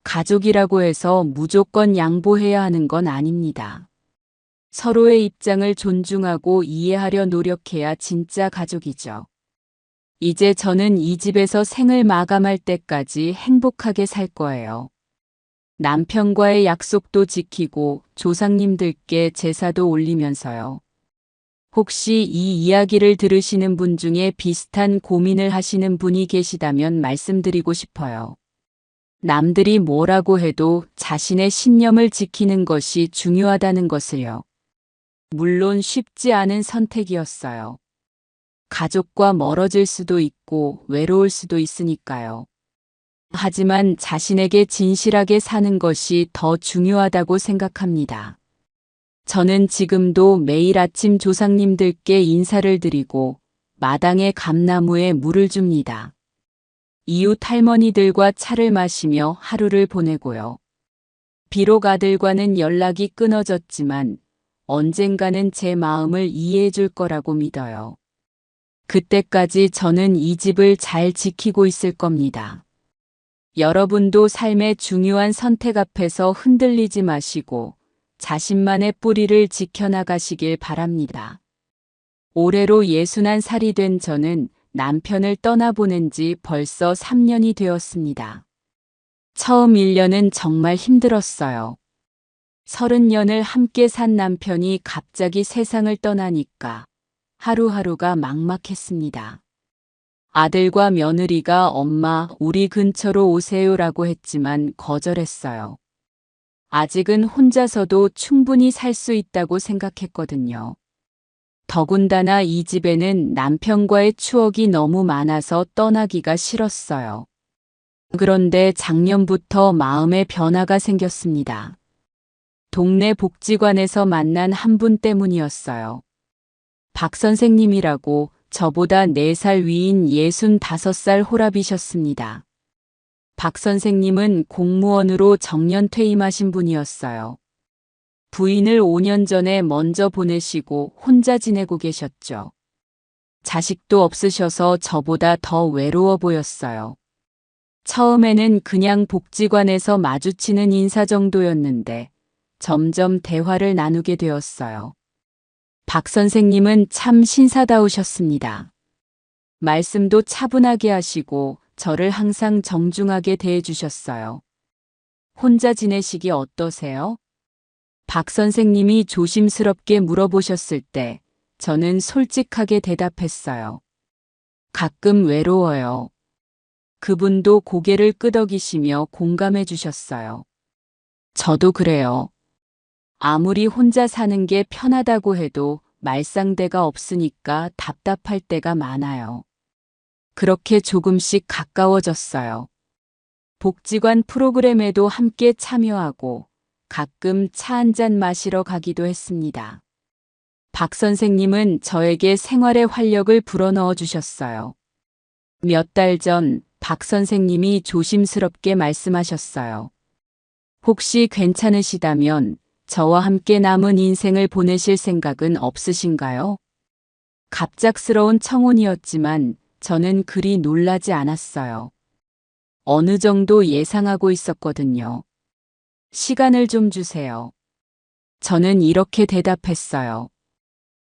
가족이라고 해서 무조건 양보해야 하는 건 아닙니다. 서로의 입장을 존중하고 이해하려 노력해야 진짜 가족이죠. 이제 저는 이 집에서 생을 마감할 때까지 행복하게 살 거예요. 남편과의 약속도 지키고 조상님들께 제사도 올리면서요. 혹시 이 이야기를 들으시는 분 중에 비슷한 고민을 하시는 분이 계시다면 말씀드리고 싶어요. 남들이 뭐라고 해도 자신의 신념을 지키는 것이 중요하다는 것을요. 물론 쉽지 않은 선택이었어요. 가족과 멀어질 수도 있고 외로울 수도 있으니까요. 하지만 자신에게 진실하게 사는 것이 더 중요하다고 생각합니다. 저는 지금도 매일 아침 조상님들께 인사를 드리고 마당의 감나무에 물을 줍니다. 이웃 할머니들과 차를 마시며 하루를 보내고요. 비록 아들과는 연락이 끊어졌지만 언젠가는 제 마음을 이해해 줄 거라고 믿어요. 그때까지 저는 이 집을 잘 지키고 있을 겁니다. 여러분도 삶의 중요한 선택 앞에서 흔들리지 마시고 자신만의 뿌리를 지켜나가시길 바랍니다. 올해로 61살이 된 저는 남편을 떠나보낸 지 벌써 3년이 되었습니다. 처음 1년은 정말 힘들었어요. 30년을 함께 산 남편이 갑자기 세상을 떠나니까 하루하루가 막막했습니다. 아들과 며느리가 엄마, 우리 근처로 오세요라고 했지만 거절했어요. 아직은 혼자서도 충분히 살 수 있다고 생각했거든요. 더군다나 이 집에는 남편과의 추억이 너무 많아서 떠나기가 싫었어요. 그런데 작년부터 마음에 변화가 생겼습니다. 동네 복지관에서 만난 한 분 때문이었어요. 박 선생님이라고 저보다 4살 위인 65살 호랍이셨습니다. 박 선생님은 공무원으로 정년 퇴임하신 분이었어요. 부인을 5년 전에 먼저 보내시고 혼자 지내고 계셨죠. 자식도 없으셔서 저보다 더 외로워 보였어요. 처음에는 그냥 복지관에서 마주치는 인사 정도였는데 점점 대화를 나누게 되었어요. 박 선생님은 참 신사다우셨습니다. 말씀도 차분하게 하시고 저를 항상 정중하게 대해주셨어요. 혼자 지내시기 어떠세요? 박 선생님이 조심스럽게 물어보셨을 때 저는 솔직하게 대답했어요. 가끔 외로워요. 그분도 고개를 끄덕이시며 공감해 주셨어요. 저도 그래요. 아무리 혼자 사는 게 편하다고 해도 말상대가 없으니까 답답할 때가 많아요. 그렇게 조금씩 가까워졌어요. 복지관 프로그램에도 함께 참여하고 가끔 차 한잔 마시러 가기도 했습니다. 박 선생님은 저에게 생활의 활력을 불어넣어 주셨어요. 몇 달 전 박 선생님이 조심스럽게 말씀하셨어요. 혹시 괜찮으시다면 저와 함께 남은 인생을 보내실 생각은 없으신가요? 갑작스러운 청혼이었지만 저는 그리 놀라지 않았어요. 어느 정도 예상하고 있었거든요. 시간을 좀 주세요. 저는 이렇게 대답했어요.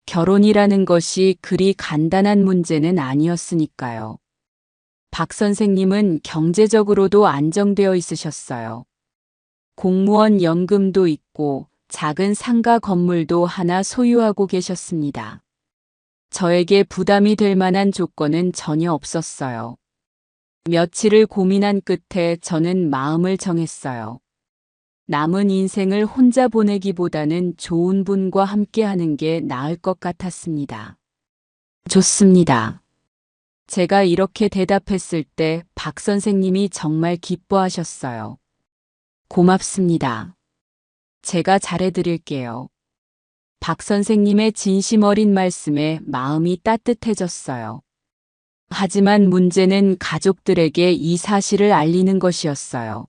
결혼이라는 것이 그리 간단한 문제는 아니었으니까요. 박 선생님은 경제적으로도 안정되어 있으셨어요. 공무원 연금도 있고 작은 상가 건물도 하나 소유하고 계셨습니다. 저에게 부담이 될 만한 조건은 전혀 없었어요. 며칠을 고민한 끝에 저는 마음을 정했어요. 남은 인생을 혼자 보내기보다는 좋은 분과 함께 하는 게 나을 것 같았습니다. 좋습니다. 제가 이렇게 대답했을 때 박 선생님이 정말 기뻐하셨어요. 고맙습니다. 제가 잘해드릴게요. 박 선생님의 진심 어린 말씀에 마음이 따뜻해졌어요. 하지만 문제는 가족들에게 이 사실을 알리는 것이었어요.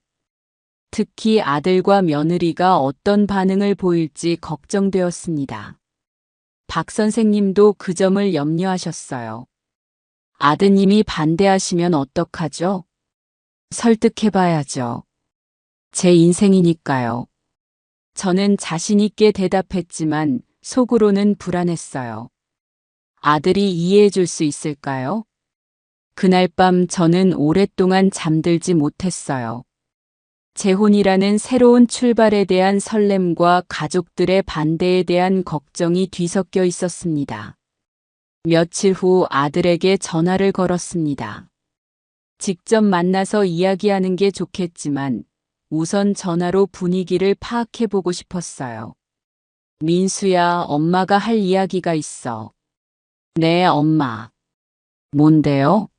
특히 아들과 며느리가 어떤 반응을 보일지 걱정되었습니다. 박 선생님도 그 점을 염려하셨어요. 아드님이 반대하시면 어떡하죠? 설득해봐야죠. 제 인생이니까요. 저는 자신있게 대답했지만 속으로는 불안했어요. 아들이 이해해줄 수 있을까요? 그날 밤 저는 오랫동안 잠들지 못했어요. 재혼이라는 새로운 출발에 대한 설렘과 가족들의 반대에 대한 걱정이 뒤섞여 있었습니다. 며칠 후 아들에게 전화를 걸었습니다. 직접 만나서 이야기하는 게 좋겠지만 우선 전화로 분위기를 파악해보고 싶었어요. 민수야, 엄마가 할 이야기가 있어. 네, 엄마. 뭔데요?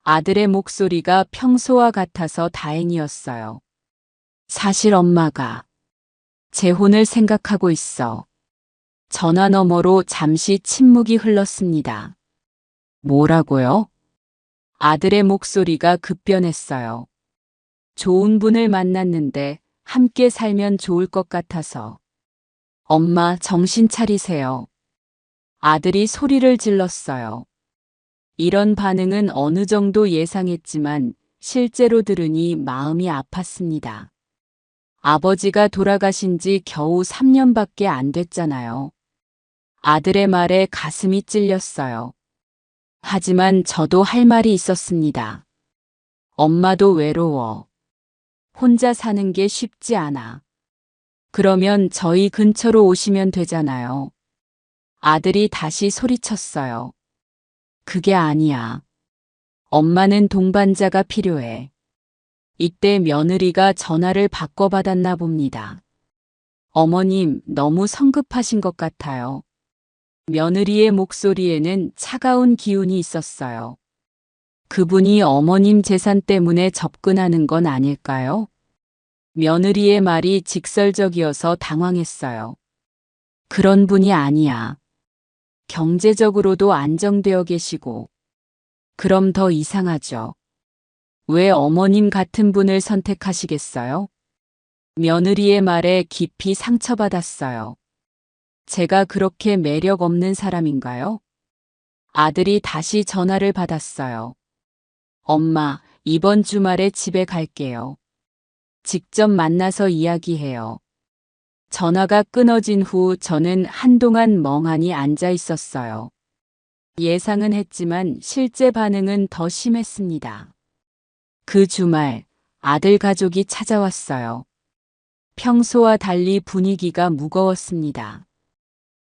아들의 목소리가 평소와 같아서 다행이었어요. 사실 엄마가 재혼을 생각하고 있어. 전화 너머로 잠시 침묵이 흘렀습니다. 뭐라고요? 아들의 목소리가 급변했어요. 좋은 분을 만났는데 함께 살면 좋을 것 같아서. 엄마, 정신 차리세요. 아들이 소리를 질렀어요. 이런 반응은 어느 정도 예상했지만 실제로 들으니 마음이 아팠습니다. 아버지가 돌아가신 지 겨우 3년밖에 안 됐잖아요. 아들의 말에 가슴이 찔렸어요. 하지만 저도 할 말이 있었습니다. 엄마도 외로워. 혼자 사는 게 쉽지 않아. 그러면 저희 근처로 오시면 되잖아요. 아들이 다시 소리쳤어요. 그게 아니야. 엄마는 동반자가 필요해. 이때 며느리가 전화를 바꿔받았나 봅니다. 어머님, 너무 성급하신 것 같아요. 며느리의 목소리에는 차가운 기운이 있었어요. 그분이 어머님 재산 때문에 접근하는 건 아닐까요? 며느리의 말이 직설적이어서 당황했어요. 그런 분이 아니야. 경제적으로도 안정되어 계시고. 그럼 더 이상하죠. 왜 어머님 같은 분을 선택하시겠어요? 며느리의 말에 깊이 상처받았어요. 제가 그렇게 매력 없는 사람인가요? 아들이 다시 전화를 받았어요. 엄마, 이번 주말에 집에 갈게요. 직접 만나서 이야기해요. 전화가 끊어진 후 저는 한동안 멍하니 앉아 있었어요. 예상은 했지만 실제 반응은 더 심했습니다. 그 주말 아들 가족이 찾아왔어요. 평소와 달리 분위기가 무거웠습니다.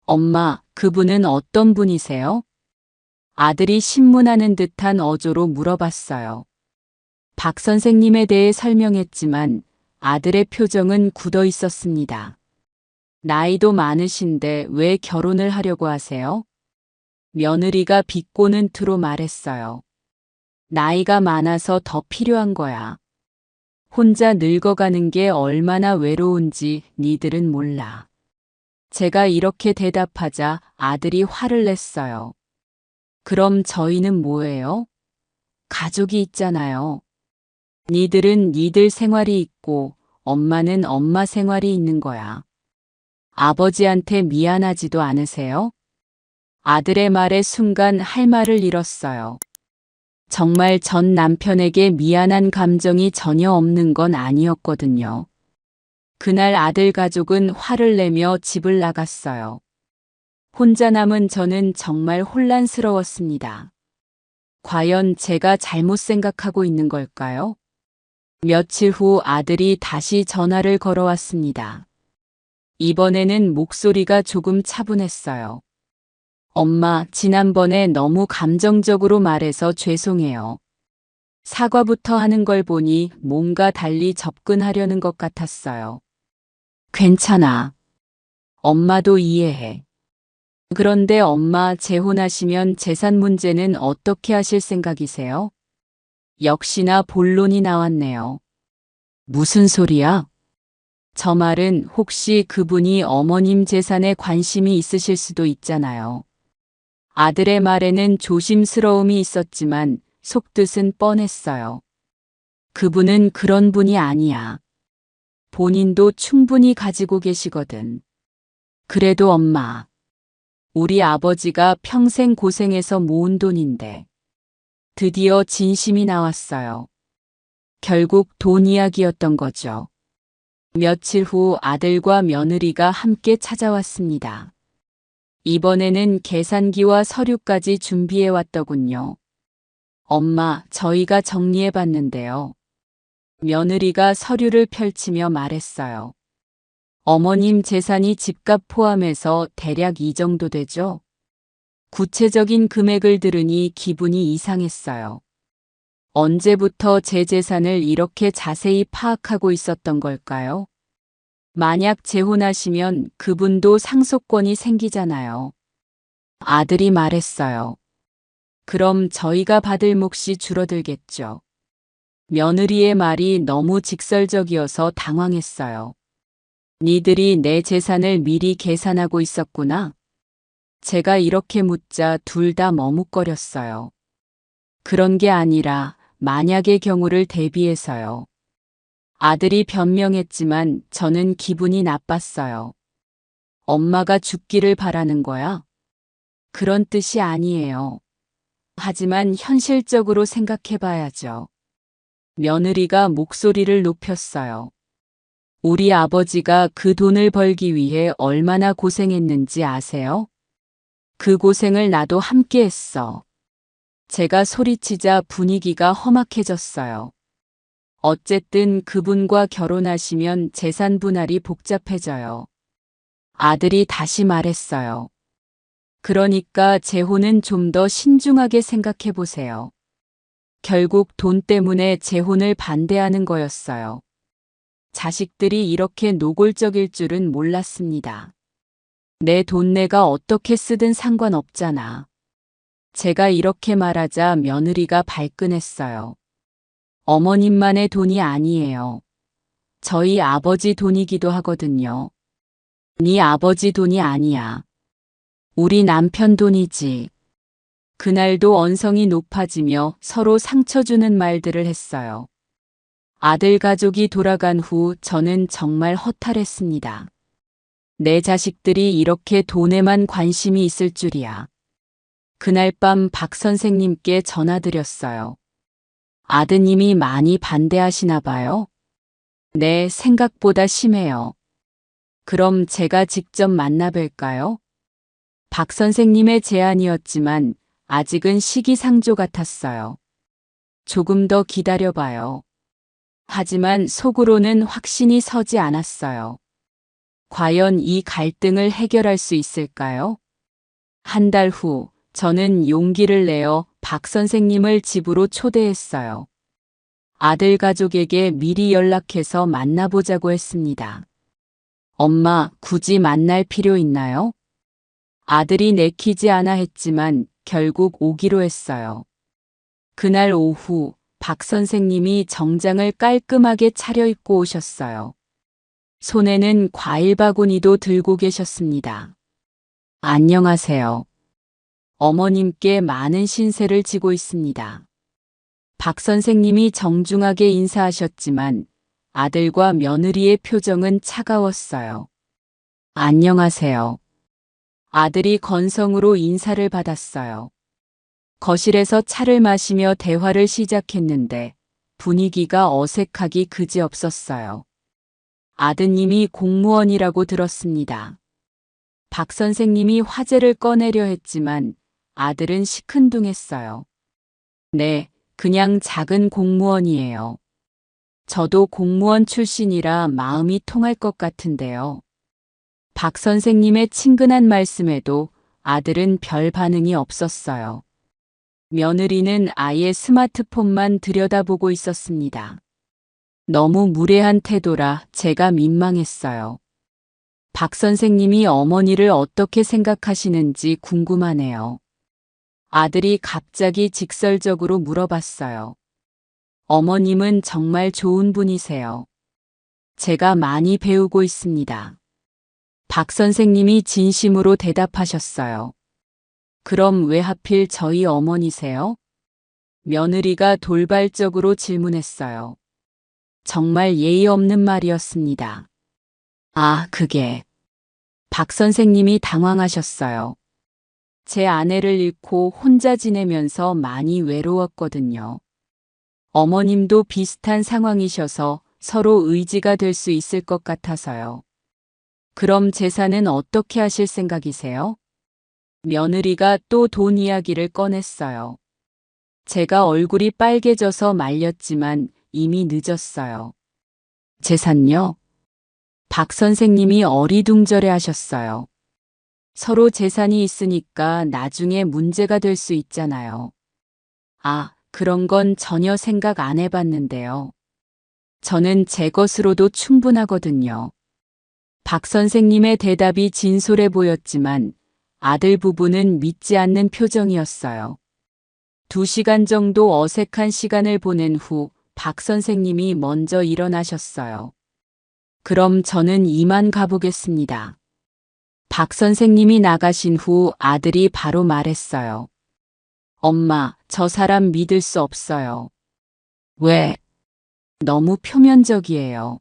엄마, 그분은 어떤 분이세요? 아들이 신문하는 듯한 어조로 물어봤어요. 박 선생님에 대해 설명했지만 아들의 표정은 굳어 있었습니다. 나이도 많으신데 왜 결혼을 하려고 하세요? 며느리가 비꼬는 투로 말했어요. 나이가 많아서 더 필요한 거야. 혼자 늙어가는 게 얼마나 외로운지 니들은 몰라. 제가 이렇게 대답하자 아들이 화를 냈어요. 그럼 저희는 뭐예요? 가족이 있잖아요. 니들은 니들 생활이 있고 엄마는 엄마 생활이 있는 거야. 아버지한테 미안하지도 않으세요? 아들의 말에 순간 할 말을 잃었어요. 정말 전 남편에게 미안한 감정이 전혀 없는 건 아니었거든요. 그날 아들 가족은 화를 내며 집을 나갔어요. 혼자 남은 저는 정말 혼란스러웠습니다. 과연 제가 잘못 생각하고 있는 걸까요? 며칠 후 아들이 다시 전화를 걸어왔습니다. 이번에는 목소리가 조금 차분했어요. 엄마, 지난번에 너무 감정적으로 말해서 죄송해요. 사과부터 하는 걸 보니 뭔가 달리 접근하려는 것 같았어요. 괜찮아. 엄마도 이해해. 그런데 엄마 재혼하시면 재산 문제는 어떻게 하실 생각이세요? 역시나 본론이 나왔네요. 무슨 소리야? 저 말은 혹시 그분이 어머님 재산에 관심이 있으실 수도 있잖아요. 아들의 말에는 조심스러움이 있었지만 속뜻은 뻔했어요. 그분은 그런 분이 아니야. 본인도 충분히 가지고 계시거든. 그래도 엄마, 우리 아버지가 평생 고생해서 모은 돈인데 드디어 진심이 나왔어요. 결국 돈 이야기였던 거죠. 며칠 후 아들과 며느리가 함께 찾아왔습니다. 이번에는 계산기와 서류까지 준비해 왔더군요. 엄마, 저희가 정리해 봤는데요. 며느리가 서류를 펼치며 말했어요. 어머님 재산이 집값 포함해서 대략 이 정도 되죠? 구체적인 금액을 들으니 기분이 이상했어요. 언제부터 제 재산을 이렇게 자세히 파악하고 있었던 걸까요? 만약 재혼하시면 그분도 상속권이 생기잖아요. 아들이 말했어요. 그럼 저희가 받을 몫이 줄어들겠죠. 며느리의 말이 너무 직설적이어서 당황했어요. 니들이 내 재산을 미리 계산하고 있었구나. 제가 이렇게 묻자 둘 다 머뭇거렸어요. 그런 게 아니라 만약의 경우를 대비해서요. 아들이 변명했지만 저는 기분이 나빴어요. 엄마가 죽기를 바라는 거야? 그런 뜻이 아니에요. 하지만 현실적으로 생각해 봐야죠. 며느리가 목소리를 높였어요. 우리 아버지가 그 돈을 벌기 위해 얼마나 고생했는지 아세요? 그 고생을 나도 함께 했어. 제가 소리치자 분위기가 험악해졌어요. 어쨌든 그분과 결혼하시면 재산 분할이 복잡해져요. 아들이 다시 말했어요. 그러니까 재혼은 좀 더 신중하게 생각해 보세요. 결국 돈 때문에 재혼을 반대하는 거였어요. 자식들이 이렇게 노골적일 줄은 몰랐습니다. 내 돈 내가 어떻게 쓰든 상관없잖아. 제가 이렇게 말하자 며느리가 발끈했어요. 어머님만의 돈이 아니에요. 저희 아버지 돈이기도 하거든요. 네 아버지 돈이 아니야. 우리 남편 돈이지. 그날도 언성이 높아지며 서로 상처 주는 말들을 했어요. 아들 가족이 돌아간 후 저는 정말 허탈했습니다. 내 자식들이 이렇게 돈에만 관심이 있을 줄이야. 그날 밤 박 선생님께 전화드렸어요. 아드님이 많이 반대하시나 봐요? 네, 생각보다 심해요. 그럼 제가 직접 만나뵐까요? 박 선생님의 제안이었지만 아직은 시기상조 같았어요. 조금 더 기다려봐요. 하지만 속으로는 확신이 서지 않았어요. 과연 이 갈등을 해결할 수 있을까요? 한 달 후, 저는 용기를 내어 박 선생님을 집으로 초대했어요. 아들 가족에게 미리 연락해서 만나보자고 했습니다. 엄마, 굳이 만날 필요 있나요? 아들이 내키지 않아 했지만 결국 오기로 했어요. 그날 오후 박 선생님이 정장을 깔끔하게 차려입고 오셨어요. 손에는 과일 바구니도 들고 계셨습니다. 안녕하세요. 어머님께 많은 신세를 지고 있습니다. 박 선생님이 정중하게 인사하셨지만 아들과 며느리의 표정은 차가웠어요. 안녕하세요. 아들이 건성으로 인사를 받았어요. 거실에서 차를 마시며 대화를 시작했는데 분위기가 어색하기 그지없었어요. 아드님이 공무원이라고 들었습니다. 박 선생님이 화제를 꺼내려 했지만 아들은 시큰둥했어요. 네, 그냥 작은 공무원이에요. 저도 공무원 출신이라 마음이 통할 것 같은데요. 박 선생님의 친근한 말씀에도 아들은 별 반응이 없었어요. 며느리는 아예 스마트폰만 들여다보고 있었습니다. 너무 무례한 태도라 제가 민망했어요. 박 선생님이 어머니를 어떻게 생각하시는지 궁금하네요. 아들이 갑자기 직설적으로 물어봤어요. 어머님은 정말 좋은 분이세요. 제가 많이 배우고 있습니다. 박 선생님이 진심으로 대답하셨어요. 그럼 왜 하필 저희 어머니세요? 며느리가 돌발적으로 질문했어요. 정말 예의 없는 말이었습니다. 아, 그게. 박 선생님이 당황하셨어요. 제 아내를 잃고 혼자 지내면서 많이 외로웠거든요. 어머님도 비슷한 상황이셔서 서로 의지가 될 수 있을 것 같아서요. 그럼 재산은 어떻게 하실 생각이세요? 며느리가 또 돈 이야기를 꺼냈어요. 제가 얼굴이 빨개져서 말렸지만 이미 늦었어요. 재산요? 박 선생님이 어리둥절해 하셨어요. 서로 재산이 있으니까 나중에 문제가 될 수 있잖아요. 아, 그런 건 전혀 생각 안 해봤는데요. 저는 제 것으로도 충분하거든요. 박 선생님의 대답이 진솔해 보였지만 아들 부부는 믿지 않는 표정이었어요. 2시간 정도 어색한 시간을 보낸 후 박 선생님이 먼저 일어나셨어요. 그럼 저는 이만 가보겠습니다. 박 선생님이 나가신 후 아들이 바로 말했어요. 엄마, 저 사람 믿을 수 없어요. 왜? 너무 표면적이에요.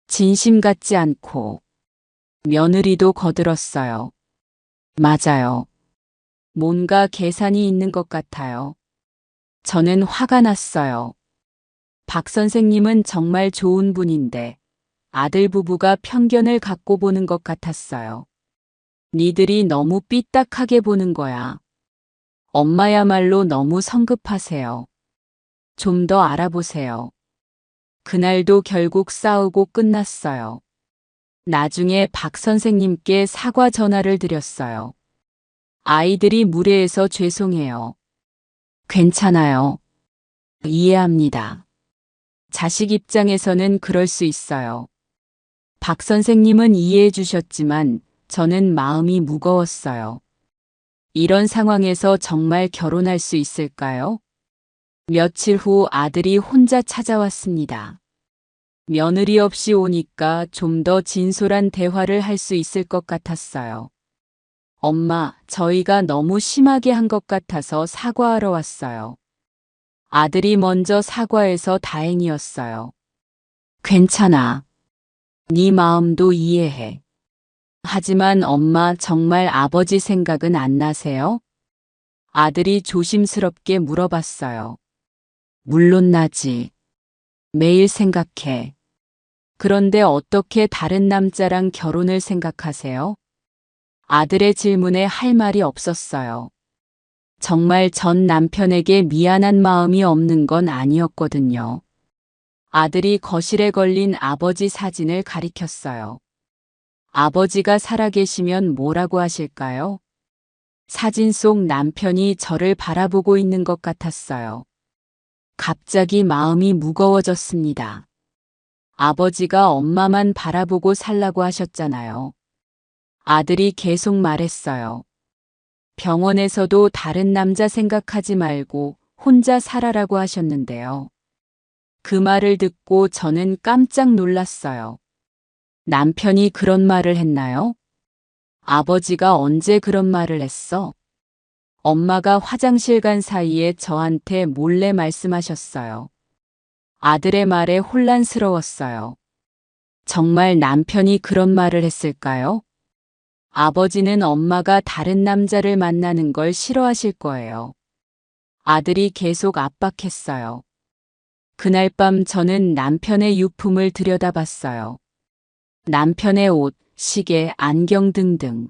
진심 같지 않고. 며느리도 거들었어요. 맞아요. 뭔가 계산이 있는 것 같아요. 저는 화가 났어요. 박 선생님은 정말 좋은 분인데 아들 부부가 편견을 갖고 보는 것 같았어요. 니들이 너무 삐딱하게 보는 거야. 엄마야말로 너무 성급하세요. 좀 더 알아보세요. 그날도 결국 싸우고 끝났어요. 나중에 박 선생님께 사과 전화를 드렸어요. 아이들이 무례해서 죄송해요. 괜찮아요. 이해합니다. 자식 입장에서는 그럴 수 있어요. 박 선생님은 이해해 주셨지만 저는 마음이 무거웠어요. 이런 상황에서 정말 결혼할 수 있을까요? 며칠 후 아들이 혼자 찾아왔습니다. 며느리 없이 오니까 좀 더 진솔한 대화를 할 수 있을 것 같았어요. 엄마, 저희가 너무 심하게 한 것 같아서 사과하러 왔어요. 아들이 먼저 사과해서 다행이었어요. 괜찮아. 네 마음도 이해해. 하지만 엄마, 정말 아버지 생각은 안 나세요? 아들이 조심스럽게 물어봤어요. 물론 나지. 매일 생각해. 그런데 어떻게 다른 남자랑 결혼을 생각하세요? 아들의 질문에 할 말이 없었어요. 정말 전 남편에게 미안한 마음이 없는 건 아니었거든요. 아들이 거실에 걸린 아버지 사진을 가리켰어요. 아버지가 살아계시면 뭐라고 하실까요? 사진 속 남편이 저를 바라보고 있는 것 같았어요. 갑자기 마음이 무거워졌습니다. 아버지가 엄마만 바라보고 살라고 하셨잖아요. 아들이 계속 말했어요. 병원에서도 다른 남자 생각하지 말고 혼자 살아라고 하셨는데요. 그 말을 듣고 저는 깜짝 놀랐어요. 남편이 그런 말을 했나요? 아버지가 언제 그런 말을 했어? 엄마가 화장실 간 사이에 저한테 몰래 말씀하셨어요. 아들의 말에 혼란스러웠어요. 정말 남편이 그런 말을 했을까요? 아버지는 엄마가 다른 남자를 만나는 걸 싫어하실 거예요. 아들이 계속 압박했어요. 그날 밤 저는 남편의 유품을 들여다봤어요. 남편의 옷, 시계, 안경 등등.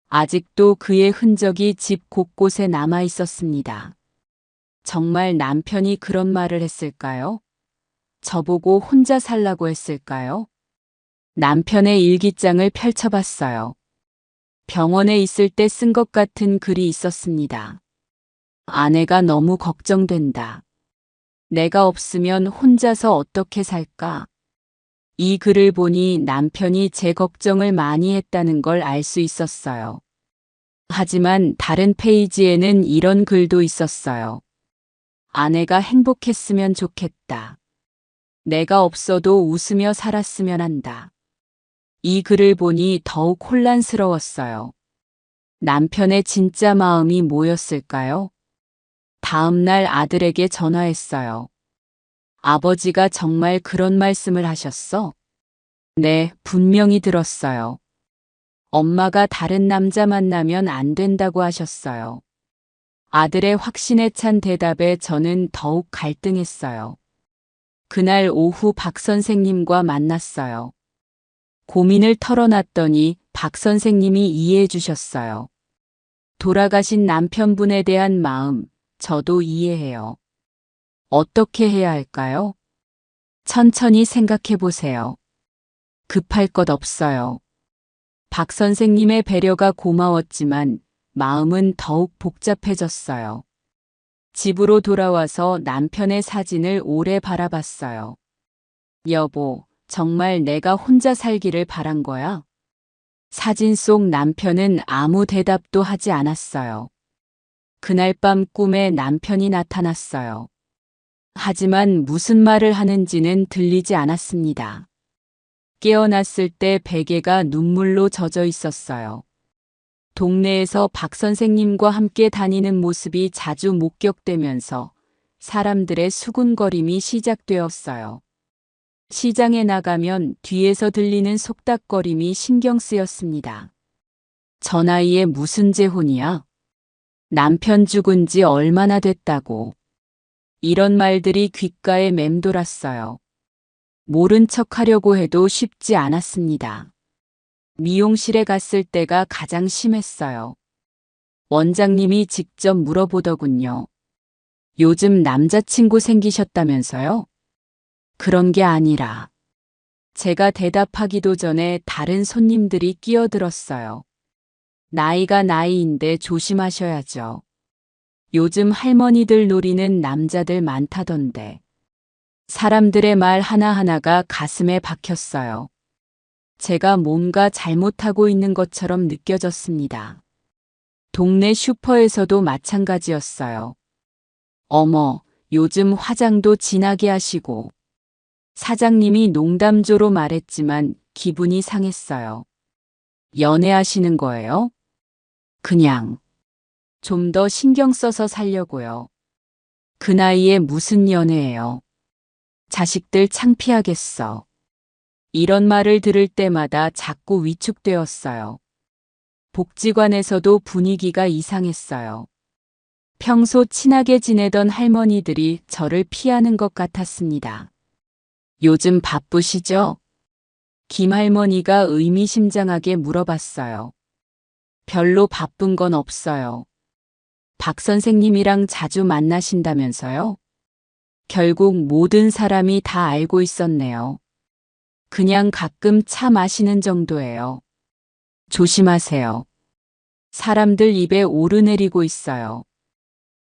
아직도 그의 흔적이 집 곳곳에 남아 있었습니다. 정말 남편이 그런 말을 했을까요? 저보고 혼자 살라고 했을까요? 남편의 일기장을 펼쳐봤어요. 병원에 있을 때 쓴 것 같은 글이 있었습니다. 아내가 너무 걱정된다. 내가 없으면 혼자서 어떻게 살까? 이 글을 보니 남편이 제 걱정을 많이 했다는 걸 알 수 있었어요. 하지만 다른 페이지에는 이런 글도 있었어요. 아내가 행복했으면 좋겠다. 내가 없어도 웃으며 살았으면 한다. 이 글을 보니 더욱 혼란스러웠어요. 남편의 진짜 마음이 뭐였을까요? 다음 날 아들에게 전화했어요. 아버지가 정말 그런 말씀을 하셨어? 네, 분명히 들었어요. 엄마가 다른 남자 만나면 안 된다고 하셨어요. 아들의 확신에 찬 대답에 저는 더욱 갈등했어요. 그날 오후 박 선생님과 만났어요. 고민을 털어놨더니 박 선생님이 이해해 주셨어요. 돌아가신 남편분에 대한 마음, 저도 이해해요. 어떻게 해야 할까요? 천천히 생각해 보세요. 급할 것 없어요. 박 선생님의 배려가 고마웠지만 마음은 더욱 복잡해졌어요. 집으로 돌아와서 남편의 사진을 오래 바라봤어요. 여보, 정말 내가 혼자 살기를 바란 거야? 사진 속 남편은 아무 대답도 하지 않았어요. 그날 밤 꿈에 남편이 나타났어요. 하지만 무슨 말을 하는지는 들리지 않았습니다. 깨어났을 때 베개가 눈물로 젖어 있었어요. 동네에서 박 선생님과 함께 다니는 모습이 자주 목격되면서 사람들의 수군거림이 시작되었어요. 시장에 나가면 뒤에서 들리는 속닥거림이 신경 쓰였습니다. 저 나이에 무슨 재혼이야? 남편 죽은 지 얼마나 됐다고. 이런 말들이 귓가에 맴돌았어요. 모른 척 하려고 해도 쉽지 않았습니다. 미용실에 갔을 때가 가장 심했어요. 원장님이 직접 물어보더군요. 요즘 남자친구 생기셨다면서요? 그런 게 아니라. 제가 대답하기도 전에 다른 손님들이 끼어들었어요. 나이가 나이인데 조심하셔야죠. 요즘 할머니들 노리는 남자들 많다던데. 사람들의 말 하나하나가 가슴에 박혔어요. 제가 뭔가 잘못하고 있는 것처럼 느껴졌습니다. 동네 슈퍼에서도 마찬가지였어요. 어머, 요즘 화장도 진하게 하시고. 사장님이 농담조로 말했지만 기분이 상했어요. 연애하시는 거예요? 그냥. 좀 더 신경 써서 살려고요. 그 나이에 무슨 연애예요? 자식들 창피하겠어. 이런 말을 들을 때마다 자꾸 위축되었어요. 복지관에서도 분위기가 이상했어요. 평소 친하게 지내던 할머니들이 저를 피하는 것 같았습니다. 요즘 바쁘시죠? 김 할머니가 의미심장하게 물어봤어요. 별로 바쁜 건 없어요. 박 선생님이랑 자주 만나신다면서요? 결국 모든 사람이 다 알고 있었네요. 그냥 가끔 차 마시는 정도예요. 조심하세요. 사람들 입에 오르내리고 있어요.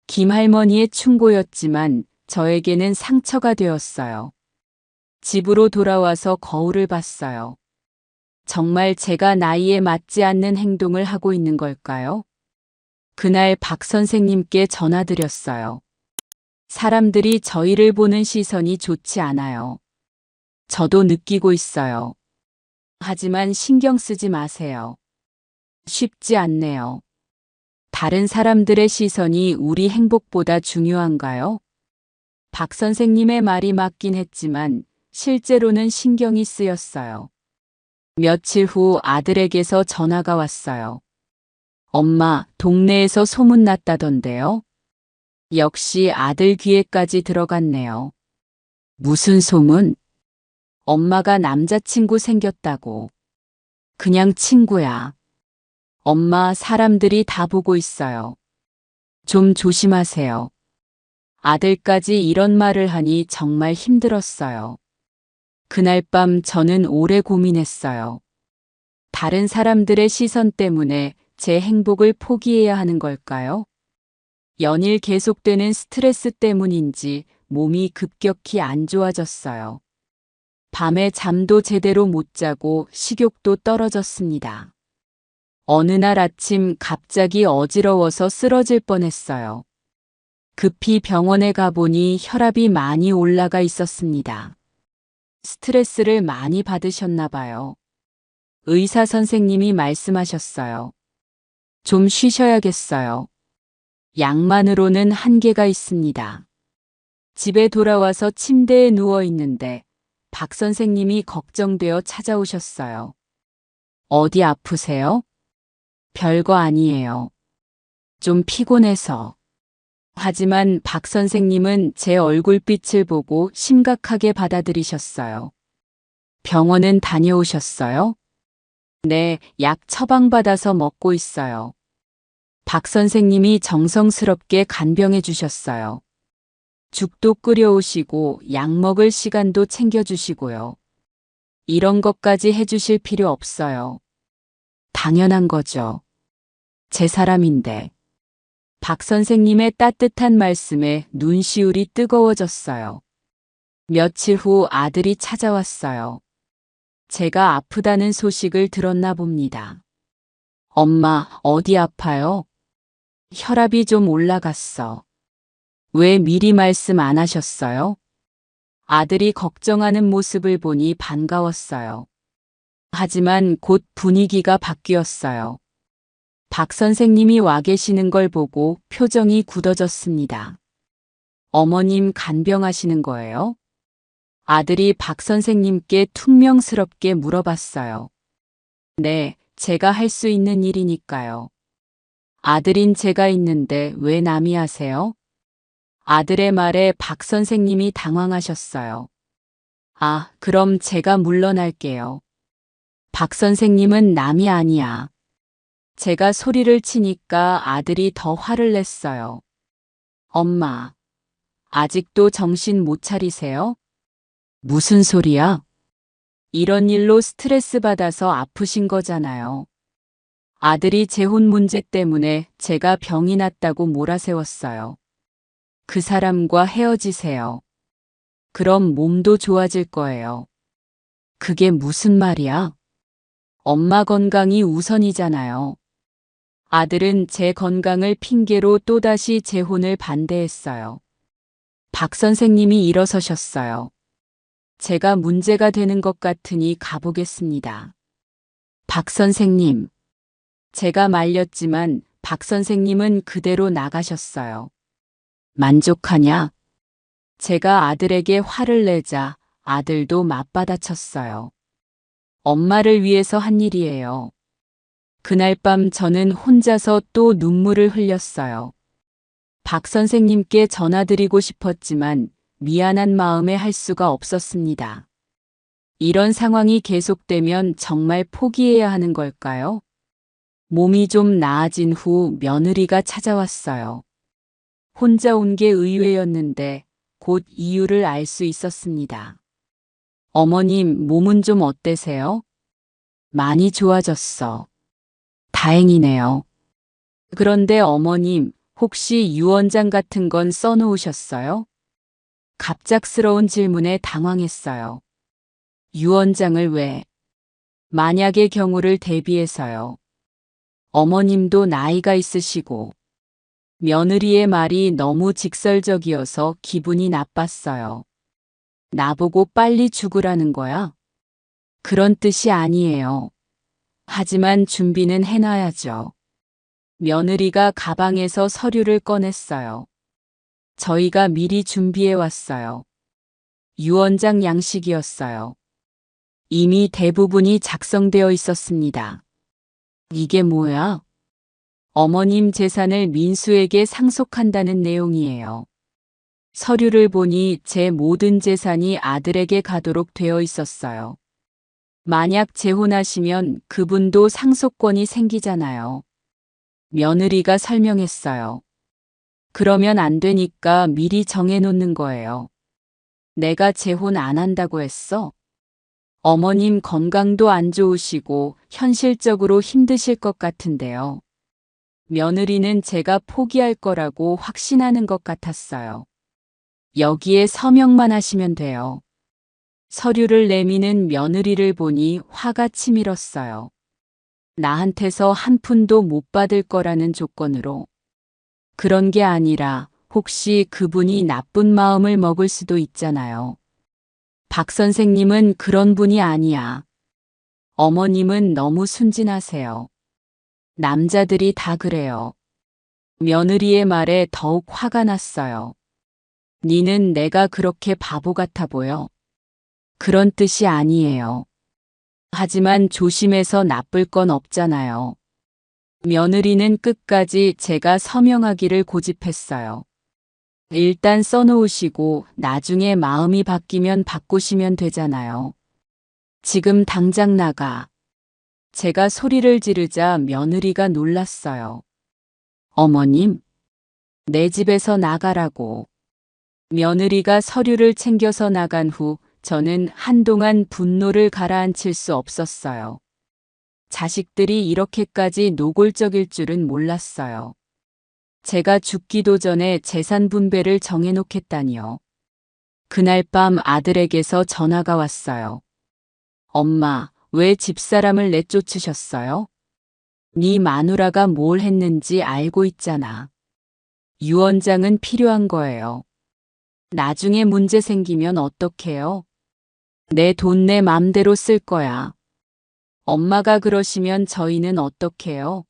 김 할머니의 충고였지만 저에게는 상처가 되었어요. 집으로 돌아와서 거울을 봤어요. 정말 제가 나이에 맞지 않는 행동을 하고 있는 걸까요? 그날 박 선생님께 전화드렸어요. 사람들이 저희를 보는 시선이 좋지 않아요. 저도 느끼고 있어요. 하지만 신경 쓰지 마세요. 쉽지 않네요. 다른 사람들의 시선이 우리 행복보다 중요한가요? 박 선생님의 말이 맞긴 했지만 실제로는 신경이 쓰였어요. 며칠 후 아들에게서 전화가 왔어요. 엄마, 동네에서 소문났다던데요? 역시 아들 귀에까지 들어갔네요. 무슨 소문? 엄마가 남자친구 생겼다고. 그냥 친구야. 엄마, 사람들이 다 보고 있어요. 좀 조심하세요. 아들까지 이런 말을 하니 정말 힘들었어요. 그날 밤 저는 오래 고민했어요. 다른 사람들의 시선 때문에 제 행복을 포기해야 하는 걸까요? 연일 계속되는 스트레스 때문인지 몸이 급격히 안 좋아졌어요. 밤에 잠도 제대로 못 자고 식욕도 떨어졌습니다. 어느 날 아침 갑자기 어지러워서 쓰러질 뻔했어요. 급히 병원에 가보니 혈압이 많이 올라가 있었습니다. 스트레스를 많이 받으셨나 봐요. 의사 선생님이 말씀하셨어요. 좀 쉬셔야겠어요. 약만으로는 한계가 있습니다. 집에 돌아와서 침대에 누워 있는데 박 선생님이 걱정되어 찾아오셨어요. 어디 아프세요? 별거 아니에요. 좀 피곤해서. 하지만 박 선생님은 제 얼굴빛을 보고 심각하게 받아들이셨어요. 병원은 다녀오셨어요? 네, 약 처방받아서 먹고 있어요. 박 선생님이 정성스럽게 간병해 주셨어요. 죽도 끓여오시고 약 먹을 시간도 챙겨주시고요. 이런 것까지 해주실 필요 없어요. 당연한 거죠. 제 사람인데. 박 선생님의 따뜻한 말씀에 눈시울이 뜨거워졌어요. 며칠 후 아들이 찾아왔어요. 제가 아프다는 소식을 들었나 봅니다. 엄마, 어디 아파요? 혈압이 좀 올라갔어. 왜 미리 말씀 안 하셨어요? 아들이 걱정하는 모습을 보니 반가웠어요. 하지만 곧 분위기가 바뀌었어요. 박 선생님이 와 계시는 걸 보고 표정이 굳어졌습니다. 어머님 간병하시는 거예요? 아들이 박 선생님께 퉁명스럽게 물어봤어요. 네, 제가 할 수 있는 일이니까요. 아들인 제가 있는데 왜 남이 하세요? 아들의 말에 박 선생님이 당황하셨어요. 아, 그럼 제가 물러날게요. 박 선생님은 남이 아니야. 제가 소리를 치니까 아들이 더 화를 냈어요. 엄마, 아직도 정신 못 차리세요? 무슨 소리야? 이런 일로 스트레스 받아서 아프신 거잖아요. 아들이 재혼 문제 때문에 제가 병이 났다고 몰아세웠어요. 그 사람과 헤어지세요. 그럼 몸도 좋아질 거예요. 그게 무슨 말이야? 엄마 건강이 우선이잖아요. 아들은 제 건강을 핑계로 또다시 재혼을 반대했어요. 박 선생님이 일어서셨어요. 제가 문제가 되는 것 같으니 가보겠습니다. 박 선생님. 제가 말렸지만 박 선생님은 그대로 나가셨어요. 만족하냐? 제가 아들에게 화를 내자 아들도 맞받아쳤어요. 엄마를 위해서 한 일이에요. 그날 밤 저는 혼자서 또 눈물을 흘렸어요. 박 선생님께 전화드리고 싶었지만 미안한 마음에 할 수가 없었습니다. 이런 상황이 계속되면 정말 포기해야 하는 걸까요? 몸이 좀 나아진 후 며느리가 찾아왔어요. 혼자 온 게 의외였는데 곧 이유를 알 수 있었습니다. 어머님, 몸은 좀 어때세요? 많이 좋아졌어. 다행이네요. 그런데 어머님, 혹시 유언장 같은 건 써놓으셨어요? 갑작스러운 질문에 당황했어요. 유언장을 왜? 만약의 경우를 대비해서요. 어머님도 나이가 있으시고 며느리의 말이 너무 직설적이어서 기분이 나빴어요. 나보고 빨리 죽으라는 거야? 그런 뜻이 아니에요. 하지만 준비는 해놔야죠. 며느리가 가방에서 서류를 꺼냈어요. 저희가 미리 준비해 왔어요. 유언장 양식이었어요. 이미 대부분이 작성되어 있었습니다. 이게 뭐야? 어머님 재산을 민수에게 상속한다는 내용이에요. 서류를 보니 제 모든 재산이 아들에게 가도록 되어 있었어요. 만약 재혼하시면 그분도 상속권이 생기잖아요. 며느리가 설명했어요. 그러면 안 되니까 미리 정해놓는 거예요. 내가 재혼 안 한다고 했어? 어머님 건강도 안 좋으시고 현실적으로 힘드실 것 같은데요. 며느리는 제가 포기할 거라고 확신하는 것 같았어요. 여기에 서명만 하시면 돼요. 서류를 내미는 며느리를 보니 화가 치밀었어요. 나한테서 한 푼도 못 받을 거라는 조건으로. 그런 게 아니라 혹시 그분이 나쁜 마음을 먹을 수도 있잖아요. 박 선생님은 그런 분이 아니야. 어머님은 너무 순진하세요. 남자들이 다 그래요. 며느리의 말에 더욱 화가 났어요. 니는 내가 그렇게 바보 같아 보여? 그런 뜻이 아니에요. 하지만 조심해서 나쁠 건 없잖아요. 며느리는 끝까지 제가 서명하기를 고집했어요. 일단 써놓으시고 나중에 마음이 바뀌면 바꾸시면 되잖아요. 지금 당장 나가. 제가 소리를 지르자 며느리가 놀랐어요. 어머님, 내 집에서 나가라고. 며느리가 서류를 챙겨서 나간 후 저는 한동안 분노를 가라앉힐 수 없었어요. 자식들이 이렇게까지 노골적일 줄은 몰랐어요. 제가 죽기도 전에 재산 분배를 정해놓겠다니요. 그날 밤 아들에게서 전화가 왔어요. 엄마, 왜 집사람을 내쫓으셨어요? 네 마누라가 뭘 했는지 알고 있잖아. 유언장은 필요한 거예요. 나중에 문제 생기면 어떡해요? 내 돈 내 맘대로 쓸 거야. 엄마가 그러시면 저희는 어떡해요?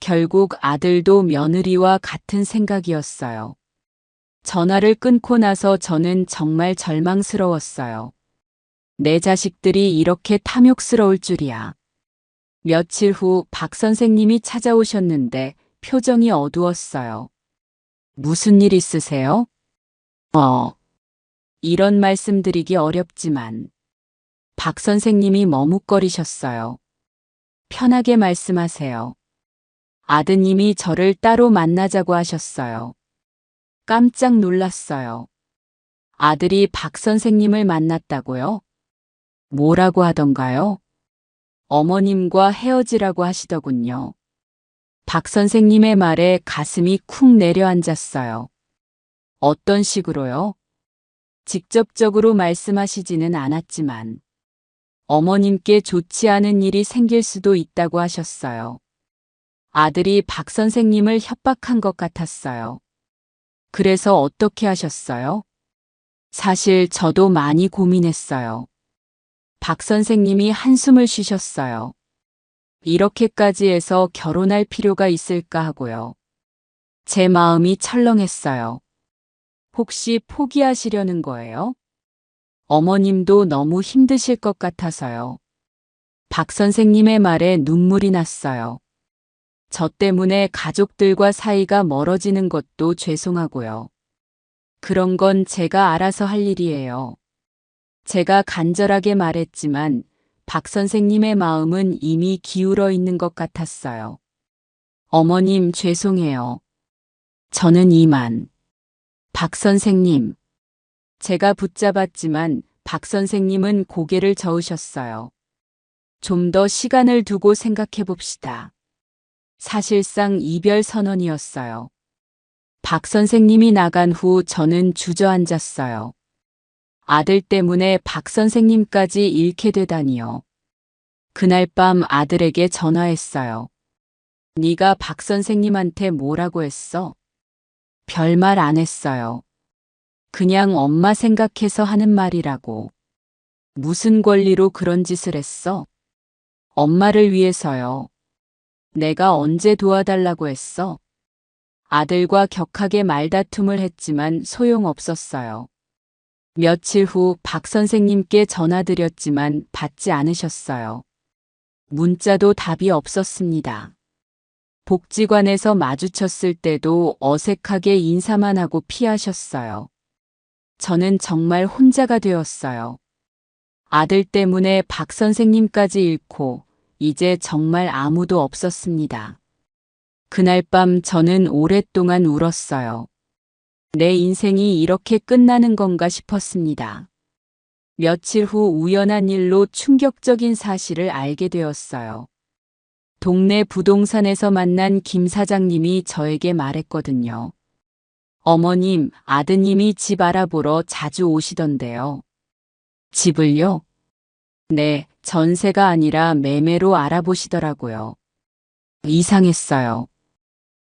결국 아들도 며느리와 같은 생각이었어요. 전화를 끊고 나서 저는 정말 절망스러웠어요. 내 자식들이 이렇게 탐욕스러울 줄이야. 며칠 후 박 선생님이 찾아오셨는데 표정이 어두웠어요. 무슨 일 있으세요? 이런 말씀드리기 어렵지만 박 선생님이 머뭇거리셨어요. 편하게 말씀하세요. 아드님이 저를 따로 만나자고 하셨어요. 깜짝 놀랐어요. 아들이 박 선생님을 만났다고요? 뭐라고 하던가요? 어머님과 헤어지라고 하시더군요. 박 선생님의 말에 가슴이 쿵 내려앉았어요. 어떤 식으로요? 직접적으로 말씀하시지는 않았지만 어머님께 좋지 않은 일이 생길 수도 있다고 하셨어요. 아들이 박 선생님을 협박한 것 같았어요. 그래서 어떻게 하셨어요? 사실 저도 많이 고민했어요. 박 선생님이 한숨을 쉬셨어요. 이렇게까지 해서 결혼할 필요가 있을까 하고요. 제 마음이 철렁했어요. 혹시 포기하시려는 거예요? 어머님도 너무 힘드실 것 같아서요. 박 선생님의 말에 눈물이 났어요. 저 때문에 가족들과 사이가 멀어지는 것도 죄송하고요. 그런 건 제가 알아서 할 일이에요. 제가 간절하게 말했지만 박 선생님의 마음은 이미 기울어 있는 것 같았어요. 어머님 죄송해요. 저는 이만. 박 선생님. 제가 붙잡았지만 박 선생님은 고개를 저으셨어요. 좀 더 시간을 두고 생각해 봅시다. 사실상 이별 선언이었어요. 박 선생님이 나간 후 저는 주저앉았어요. 아들 때문에 박 선생님까지 잃게 되다니요. 그날 밤 아들에게 전화했어요. 네가 박 선생님한테 뭐라고 했어? 별말 안 했어요. 그냥 엄마 생각해서 하는 말이라고. 무슨 권리로 그런 짓을 했어? 엄마를 위해서요. 내가 언제 도와달라고 했어? 아들과 격하게 말다툼을 했지만 소용없었어요. 며칠 후 박 선생님께 전화드렸지만 받지 않으셨어요. 문자도 답이 없었습니다. 복지관에서 마주쳤을 때도 어색하게 인사만 하고 피하셨어요. 저는 정말 혼자가 되었어요. 아들 때문에 박 선생님까지 잃고 이제 정말 아무도 없었습니다. 그날 밤 저는 오랫동안 울었어요. 내 인생이 이렇게 끝나는 건가 싶었습니다. 며칠 후 우연한 일로 충격적인 사실을 알게 되었어요. 동네 부동산에서 만난 김 사장님이 저에게 말했거든요. 어머님, 아드님이 집 알아보러 자주 오시던데요. 집을요? 네, 전세가 아니라 매매로 알아보시더라고요. 이상했어요.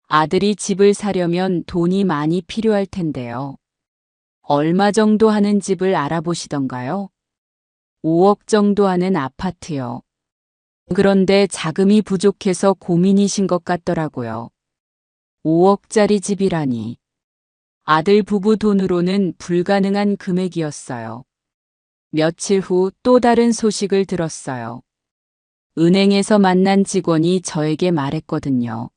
아들이 집을 사려면 돈이 많이 필요할 텐데요. 얼마 정도 하는 집을 알아보시던가요? 5억 정도 하는 아파트요. 그런데 자금이 부족해서 고민이신 것 같더라고요. 5억짜리 집이라니. 아들 부부 돈으로는 불가능한 금액이었어요. 며칠 후 또 다른 소식을 들었어요. 은행에서 만난 직원이 저에게 말했거든요.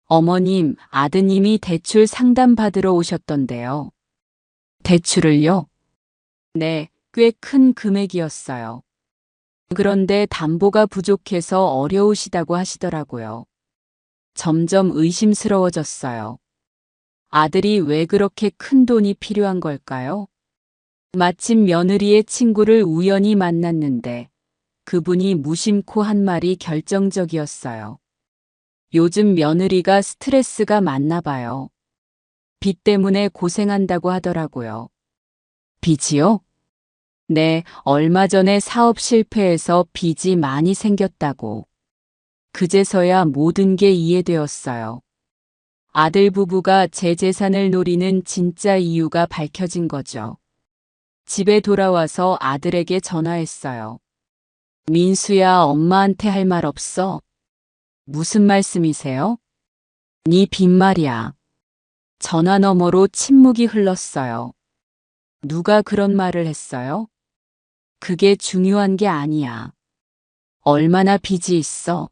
어머님, 아드님이 대출 상담 받으러 오셨던데요. 대출을요? 네, 꽤 큰 금액이었어요. 그런데 담보가 부족해서 어려우시다고 하시더라고요. 점점 의심스러워졌어요. 아들이 왜 그렇게 큰 돈이 필요한 걸까요? 마침 며느리의 친구를 우연히 만났는데 그분이 무심코 한 말이 결정적이었어요. 요즘 며느리가 스트레스가 많나 봐요. 빚 때문에 고생한다고 하더라고요. 빚이요? 네, 얼마 전에 사업 실패해서 빚이 많이 생겼다고. 그제서야 모든 게 이해되었어요. 아들 부부가 제 재산을 노리는 진짜 이유가 밝혀진 거죠. 집에 돌아와서 아들에게 전화했어요. 민수야, 엄마한테 할 말 없어? 무슨 말씀이세요? 네 빈말이야. 전화 너머로 침묵이 흘렀어요. 누가 그런 말을 했어요? 그게 중요한 게 아니야. 얼마나 빚이 있어?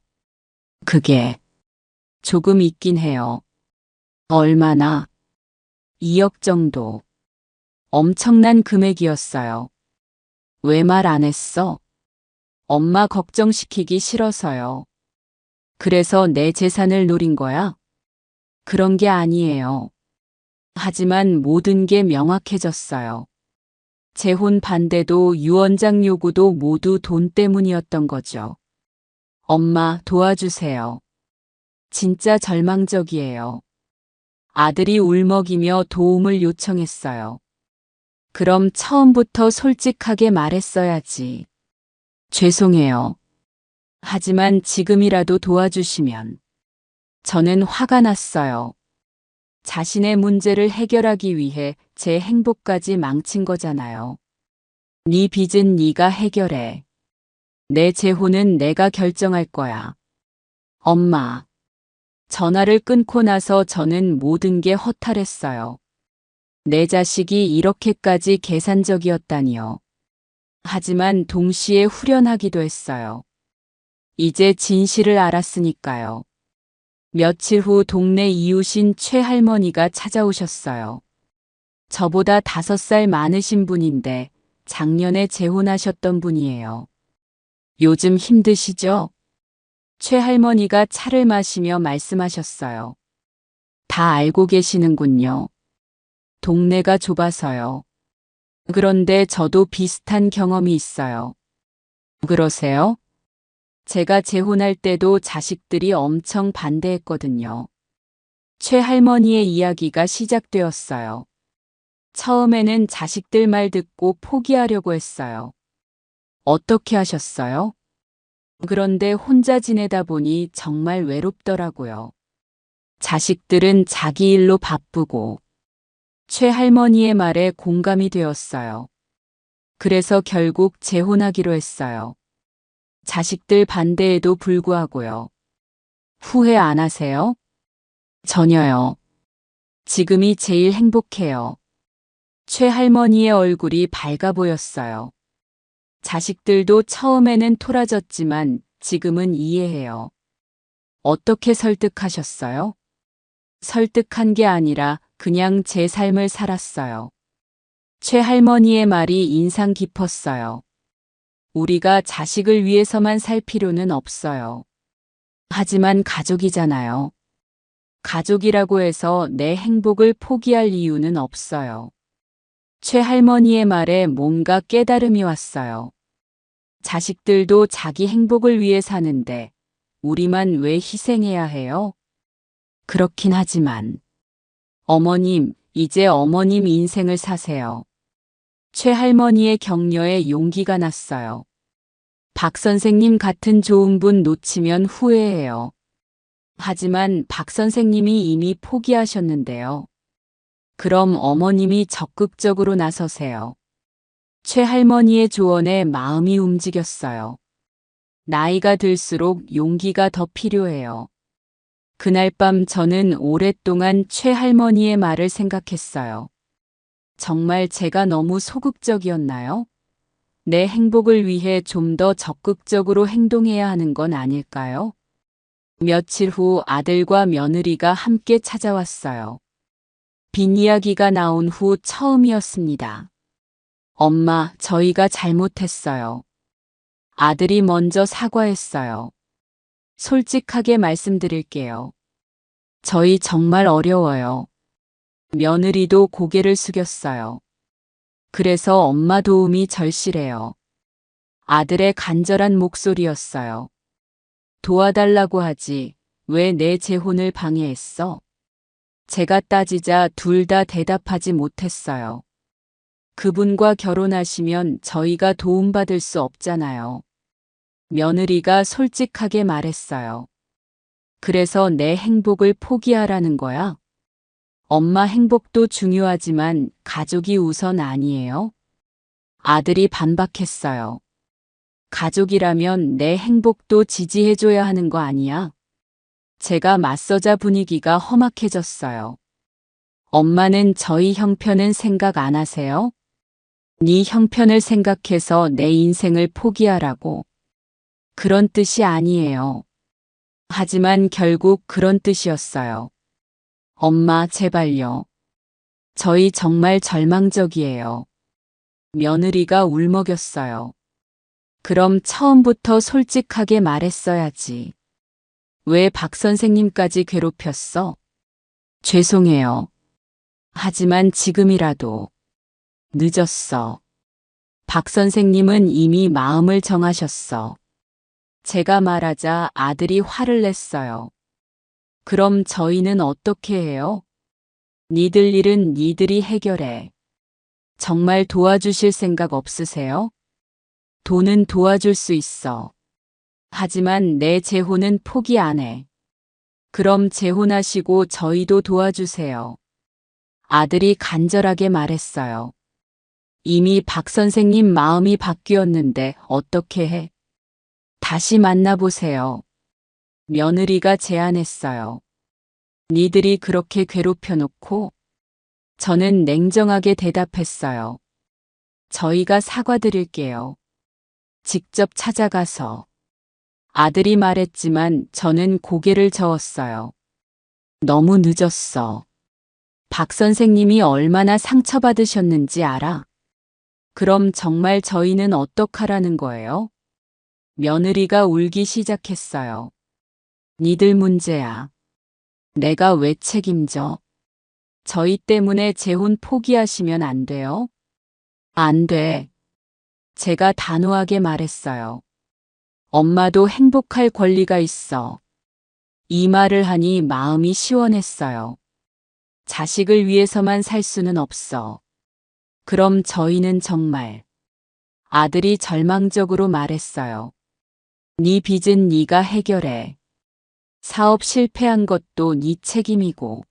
그게 조금 있긴 해요. 얼마나? 2억 정도. 엄청난 금액이었어요. 왜 말 안 했어? 엄마 걱정시키기 싫어서요. 그래서 내 재산을 노린 거야? 그런 게 아니에요. 하지만 모든 게 명확해졌어요. 재혼 반대도 유언장 요구도 모두 돈 때문이었던 거죠. 엄마, 도와주세요. 진짜 절망적이에요. 아들이 울먹이며 도움을 요청했어요. 그럼 처음부터 솔직하게 말했어야지. 죄송해요. 하지만 지금이라도 도와주시면. 저는 화가 났어요. 자신의 문제를 해결하기 위해 제 행복까지 망친 거잖아요. 네 빚은 네가 해결해. 내 재혼은 내가 결정할 거야. 엄마. 전화를 끊고 나서 저는 모든 게 허탈했어요. 내 자식이 이렇게까지 계산적이었다니요. 하지만 동시에 후련하기도 했어요. 이제 진실을 알았으니까요. 며칠 후 동네 이웃인 최할머니가 찾아오셨어요. 저보다 5살 많으신 분인데 작년에 재혼하셨던 분이에요. 요즘 힘드시죠? 최할머니가 차를 마시며 말씀하셨어요. 다 알고 계시는군요. 동네가 좁아서요. 그런데 저도 비슷한 경험이 있어요. 그러세요? 제가 재혼할 때도 자식들이 엄청 반대했거든요. 최할머니의 이야기가 시작되었어요. 처음에는 자식들 말 듣고 포기하려고 했어요. 어떻게 하셨어요? 그런데 혼자 지내다 보니 정말 외롭더라고요. 자식들은 자기 일로 바쁘고 최할머니의 말에 공감이 되었어요. 그래서 결국 재혼하기로 했어요. 자식들 반대에도 불구하고요. 후회 안 하세요? 전혀요. 지금이 제일 행복해요. 최할머니의 얼굴이 밝아 보였어요. 자식들도 처음에는 토라졌지만 지금은 이해해요. 어떻게 설득하셨어요? 설득한 게 아니라 그냥 제 삶을 살았어요. 최할머니의 말이 인상 깊었어요. 우리가 자식을 위해서만 살 필요는 없어요. 하지만 가족이잖아요. 가족이라고 해서 내 행복을 포기할 이유는 없어요. 최할머니의 말에 뭔가 깨달음이 왔어요. 자식들도 자기 행복을 위해 사는데 우리만 왜 희생해야 해요? 그렇긴 하지만. 어머님, 이제 어머님 인생을 사세요. 최할머니의 격려에 용기가 났어요. 박 선생님 같은 좋은 분 놓치면 후회해요. 하지만 박 선생님이 이미 포기하셨는데요. 그럼 어머님이 적극적으로 나서세요. 최할머니의 조언에 마음이 움직였어요. 나이가 들수록 용기가 더 필요해요. 그날 밤 저는 오랫동안 최할머니의 말을 생각했어요. 정말 제가 너무 소극적이었나요? 내 행복을 위해 좀 더 적극적으로 행동해야 하는 건 아닐까요? 며칠 후 아들과 며느리가 함께 찾아왔어요. 빈이야기가 나온 후 처음이었습니다. 엄마, 저희가 잘못했어요. 아들이 먼저 사과했어요. 솔직하게 말씀드릴게요. 저희 정말 어려워요. 며느리도 고개를 숙였어요. 그래서 엄마 도움이 절실해요. 아들의 간절한 목소리였어요. 도와달라고 하지, 왜 내 재혼을 방해했어? 제가 따지자 둘 다 대답하지 못했어요. 그분과 결혼하시면 저희가 도움받을 수 없잖아요. 며느리가 솔직하게 말했어요. 그래서 내 행복을 포기하라는 거야? 엄마 행복도 중요하지만 가족이 우선 아니에요? 아들이 반박했어요. 가족이라면 내 행복도 지지해줘야 하는 거 아니야? 제가 맞서자 분위기가 험악해졌어요. 엄마는 저희 형편은 생각 안 하세요? 네 형편을 생각해서 내 인생을 포기하라고. 그런 뜻이 아니에요. 하지만 결국 그런 뜻이었어요. 엄마, 제발요. 저희 정말 절망적이에요. 며느리가 울먹였어요. 그럼 처음부터 솔직하게 말했어야지. 왜 박 선생님까지 괴롭혔어? 죄송해요. 하지만 지금이라도 늦었어. 박 선생님은 이미 마음을 정하셨어. 제가 말하자 아들이 화를 냈어요. 그럼 저희는 어떻게 해요? 니들 일은 니들이 해결해. 정말 도와주실 생각 없으세요? 돈은 도와줄 수 있어. 하지만 내 재혼은 포기 안 해. 그럼 재혼하시고 저희도 도와주세요. 아들이 간절하게 말했어요. 이미 박 선생님 마음이 바뀌었는데 어떻게 해? 다시 만나보세요. 며느리가 제안했어요. 니들이 그렇게 괴롭혀놓고? 저는 냉정하게 대답했어요. 저희가 사과드릴게요. 직접 찾아가서. 아들이 말했지만 저는 고개를 저었어요. 너무 늦었어. 박 선생님이 얼마나 상처받으셨는지 알아? 그럼 정말 저희는 어떡하라는 거예요? 며느리가 울기 시작했어요. 니들 문제야. 내가 왜 책임져? 저희 때문에 재혼 포기하시면 안 돼요? 안 돼. 제가 단호하게 말했어요. 엄마도 행복할 권리가 있어. 이 말을 하니 마음이 시원했어요. 자식을 위해서만 살 수는 없어. 그럼 저희는 정말. 아들이 절망적으로 말했어요. 네 빚은 네가 해결해. 사업 실패한 것도 네 책임이고.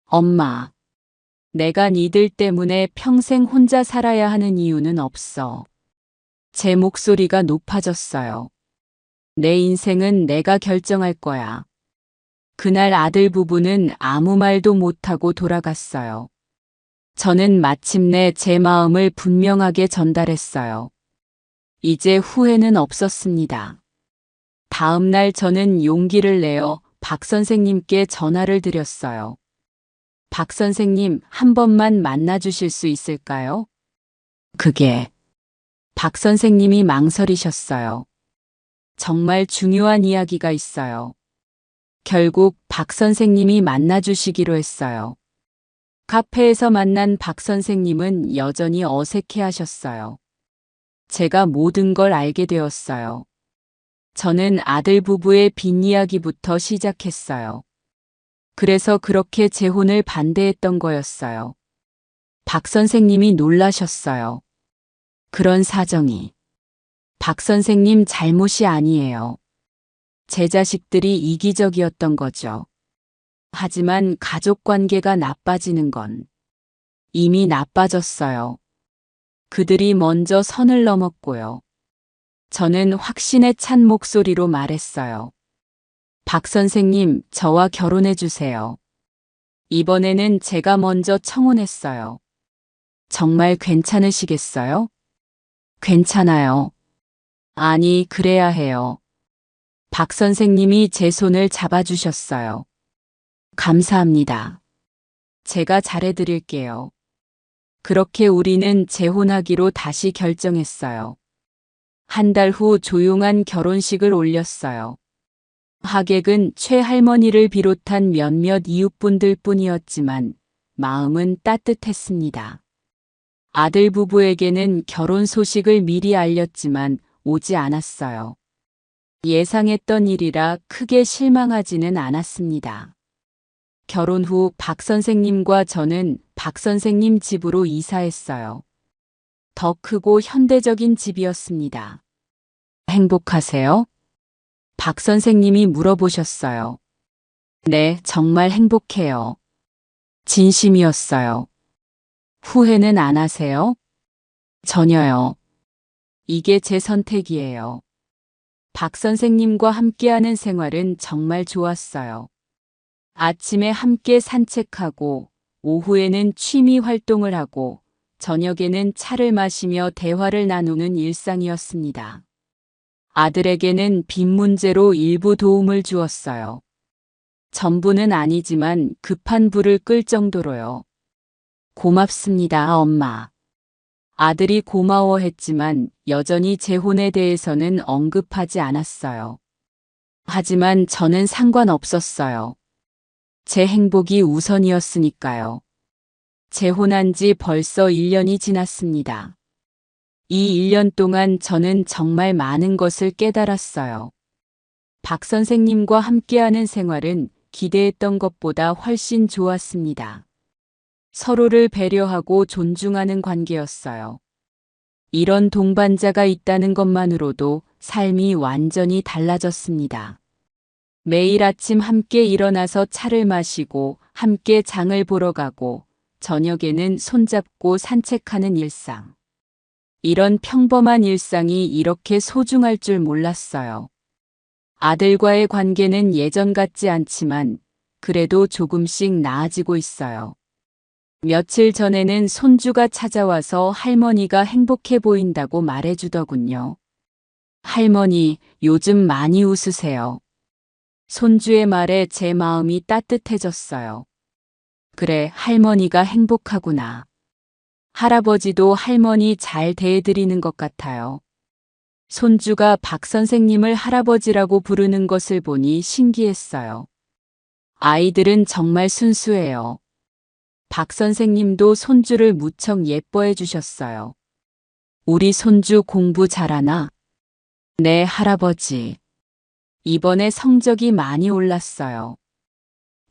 엄마, 내가 니들 때문에 평생 혼자 살아야 하는 이유는 없어. 제 목소리가 높아졌어요. 내 인생은 내가 결정할 거야. 그날 아들 부부는 아무 말도 못하고 돌아갔어요. 저는 마침내 제 마음을 분명하게 전달했어요. 이제 후회는 없었습니다. 다음 날 저는 용기를 내어 박 선생님께 전화를 드렸어요. 박 선생님, 한 번만 만나주실 수 있을까요? 그게 박 선생님이 망설이셨어요. 정말 중요한 이야기가 있어요. 결국 박 선생님이 만나주시기로 했어요. 카페에서 만난 박 선생님은 여전히 어색해 하셨어요. 제가 모든 걸 알게 되었어요. 저는 아들 부부의 빚이야기부터 시작했어요. 그래서 그렇게 재혼을 반대했던 거였어요. 박 선생님이 놀라셨어요. 그런 사정이. 박 선생님 잘못이 아니에요. 제 자식들이 이기적이었던 거죠. 하지만 가족 관계가 나빠지는 건 이미 나빠졌어요. 그들이 먼저 선을 넘었고요. 저는 확신에 찬 목소리로 말했어요. 박 선생님, 저와 결혼해 주세요. 이번에는 제가 먼저 청혼했어요. 정말 괜찮으시겠어요? 괜찮아요. 아니, 그래야 해요. 박 선생님이 제 손을 잡아주셨어요. 감사합니다. 제가 잘해드릴게요. 그렇게 우리는 재혼하기로 다시 결정했어요. 한 달 후 조용한 결혼식을 올렸어요. 하객은 최할머니를 비롯한 몇몇 이웃분들 뿐이었지만 마음은 따뜻했습니다. 아들 부부에게는 결혼 소식을 미리 알렸지만 오지 않았어요. 예상했던 일이라 크게 실망하지는 않았습니다. 결혼 후 박 선생님과 저는 박 선생님 집으로 이사했어요. 더 크고 현대적인 집이었습니다. 행복하세요? 박 선생님이 물어보셨어요. 네, 정말 행복해요. 진심이었어요. 후회는 안 하세요? 전혀요. 이게 제 선택이에요. 박 선생님과 함께하는 생활은 정말 좋았어요. 아침에 함께 산책하고, 오후에는 취미 활동을 하고, 저녁에는 차를 마시며 대화를 나누는 일상이었습니다. 아들에게는 빚 문제로 일부 도움을 주었어요. 전부는 아니지만 급한 불을 끌 정도로요. 고맙습니다, 엄마. 아들이 고마워했지만 여전히 재혼에 대해서는 언급하지 않았어요. 하지만 저는 상관없었어요. 제 행복이 우선이었으니까요. 재혼한 지 벌써 1년이 지났습니다. 이 1년 동안 저는 정말 많은 것을 깨달았어요. 박 선생님과 함께하는 생활은 기대했던 것보다 훨씬 좋았습니다. 서로를 배려하고 존중하는 관계였어요. 이런 동반자가 있다는 것만으로도 삶이 완전히 달라졌습니다. 매일 아침 함께 일어나서 차를 마시고 함께 장을 보러 가고 저녁에는 손잡고 산책하는 일상. 이런 평범한 일상이 이렇게 소중할 줄 몰랐어요. 아들과의 관계는 예전 같지 않지만 그래도 조금씩 나아지고 있어요. 며칠 전에는 손주가 찾아와서 할머니가 행복해 보인다고 말해주더군요. 할머니, 요즘 많이 웃으세요. 손주의 말에 제 마음이 따뜻해졌어요. 그래, 할머니가 행복하구나. 할아버지도 할머니 잘 대해드리는 것 같아요. 손주가 박 선생님을 할아버지라고 부르는 것을 보니 신기했어요. 아이들은 정말 순수해요. 박 선생님도 손주를 무척 예뻐해 주셨어요. 우리 손주 공부 잘하나? 네, 할아버지. 이번에 성적이 많이 올랐어요.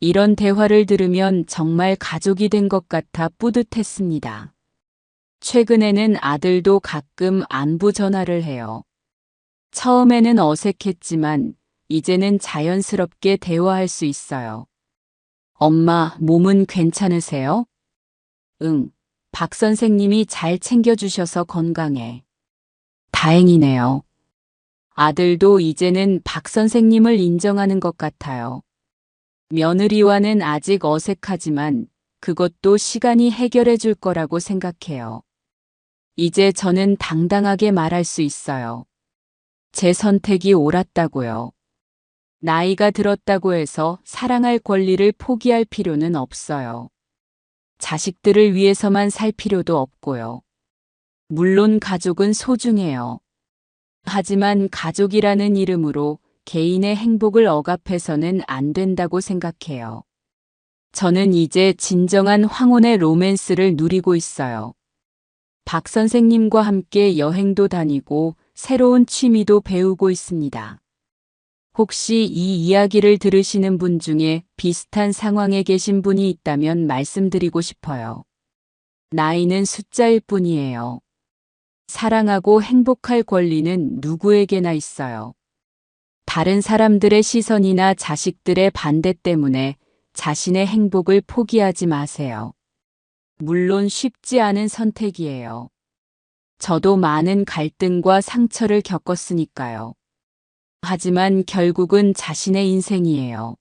이런 대화를 들으면 정말 가족이 된 것 같아 뿌듯했습니다. 최근에는 아들도 가끔 안부 전화를 해요. 처음에는 어색했지만 이제는 자연스럽게 대화할 수 있어요. 엄마, 몸은 괜찮으세요? 응, 박 선생님이 잘 챙겨주셔서 건강해. 다행이네요. 아들도 이제는 박 선생님을 인정하는 것 같아요. 며느리와는 아직 어색하지만 그것도 시간이 해결해 줄 거라고 생각해요. 이제 저는 당당하게 말할 수 있어요. 제 선택이 옳았다고요. 나이가 들었다고 해서 사랑할 권리를 포기할 필요는 없어요. 자식들을 위해서만 살 필요도 없고요. 물론 가족은 소중해요. 하지만 가족이라는 이름으로 개인의 행복을 억압해서는 안 된다고 생각해요. 저는 이제 진정한 황혼의 로맨스를 누리고 있어요. 박 선생님과 함께 여행도 다니고 새로운 취미도 배우고 있습니다. 혹시 이 이야기를 들으시는 분 중에 비슷한 상황에 계신 분이 있다면 말씀드리고 싶어요. 나이는 숫자일 뿐이에요. 사랑하고 행복할 권리는 누구에게나 있어요. 다른 사람들의 시선이나 자식들의 반대 때문에 자신의 행복을 포기하지 마세요. 물론 쉽지 않은 선택이에요. 저도 많은 갈등과 상처를 겪었으니까요. 하지만 결국은 자신의 인생이에요.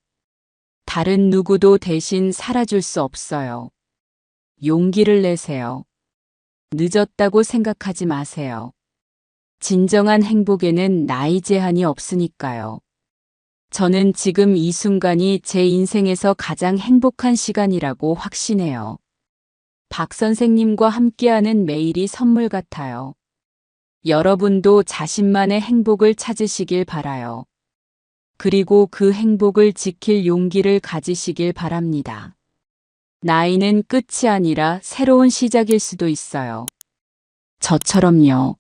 다른 누구도 대신 살아줄 수 없어요. 용기를 내세요. 늦었다고 생각하지 마세요. 진정한 행복에는 나이 제한이 없으니까요. 저는 지금 이 순간이 제 인생에서 가장 행복한 시간이라고 확신해요. 박 선생님과 함께하는 매일이 선물 같아요. 여러분도 자신만의 행복을 찾으시길 바라요. 그리고 그 행복을 지킬 용기를 가지시길 바랍니다. 나이는 끝이 아니라 새로운 시작일 수도 있어요. 저처럼요.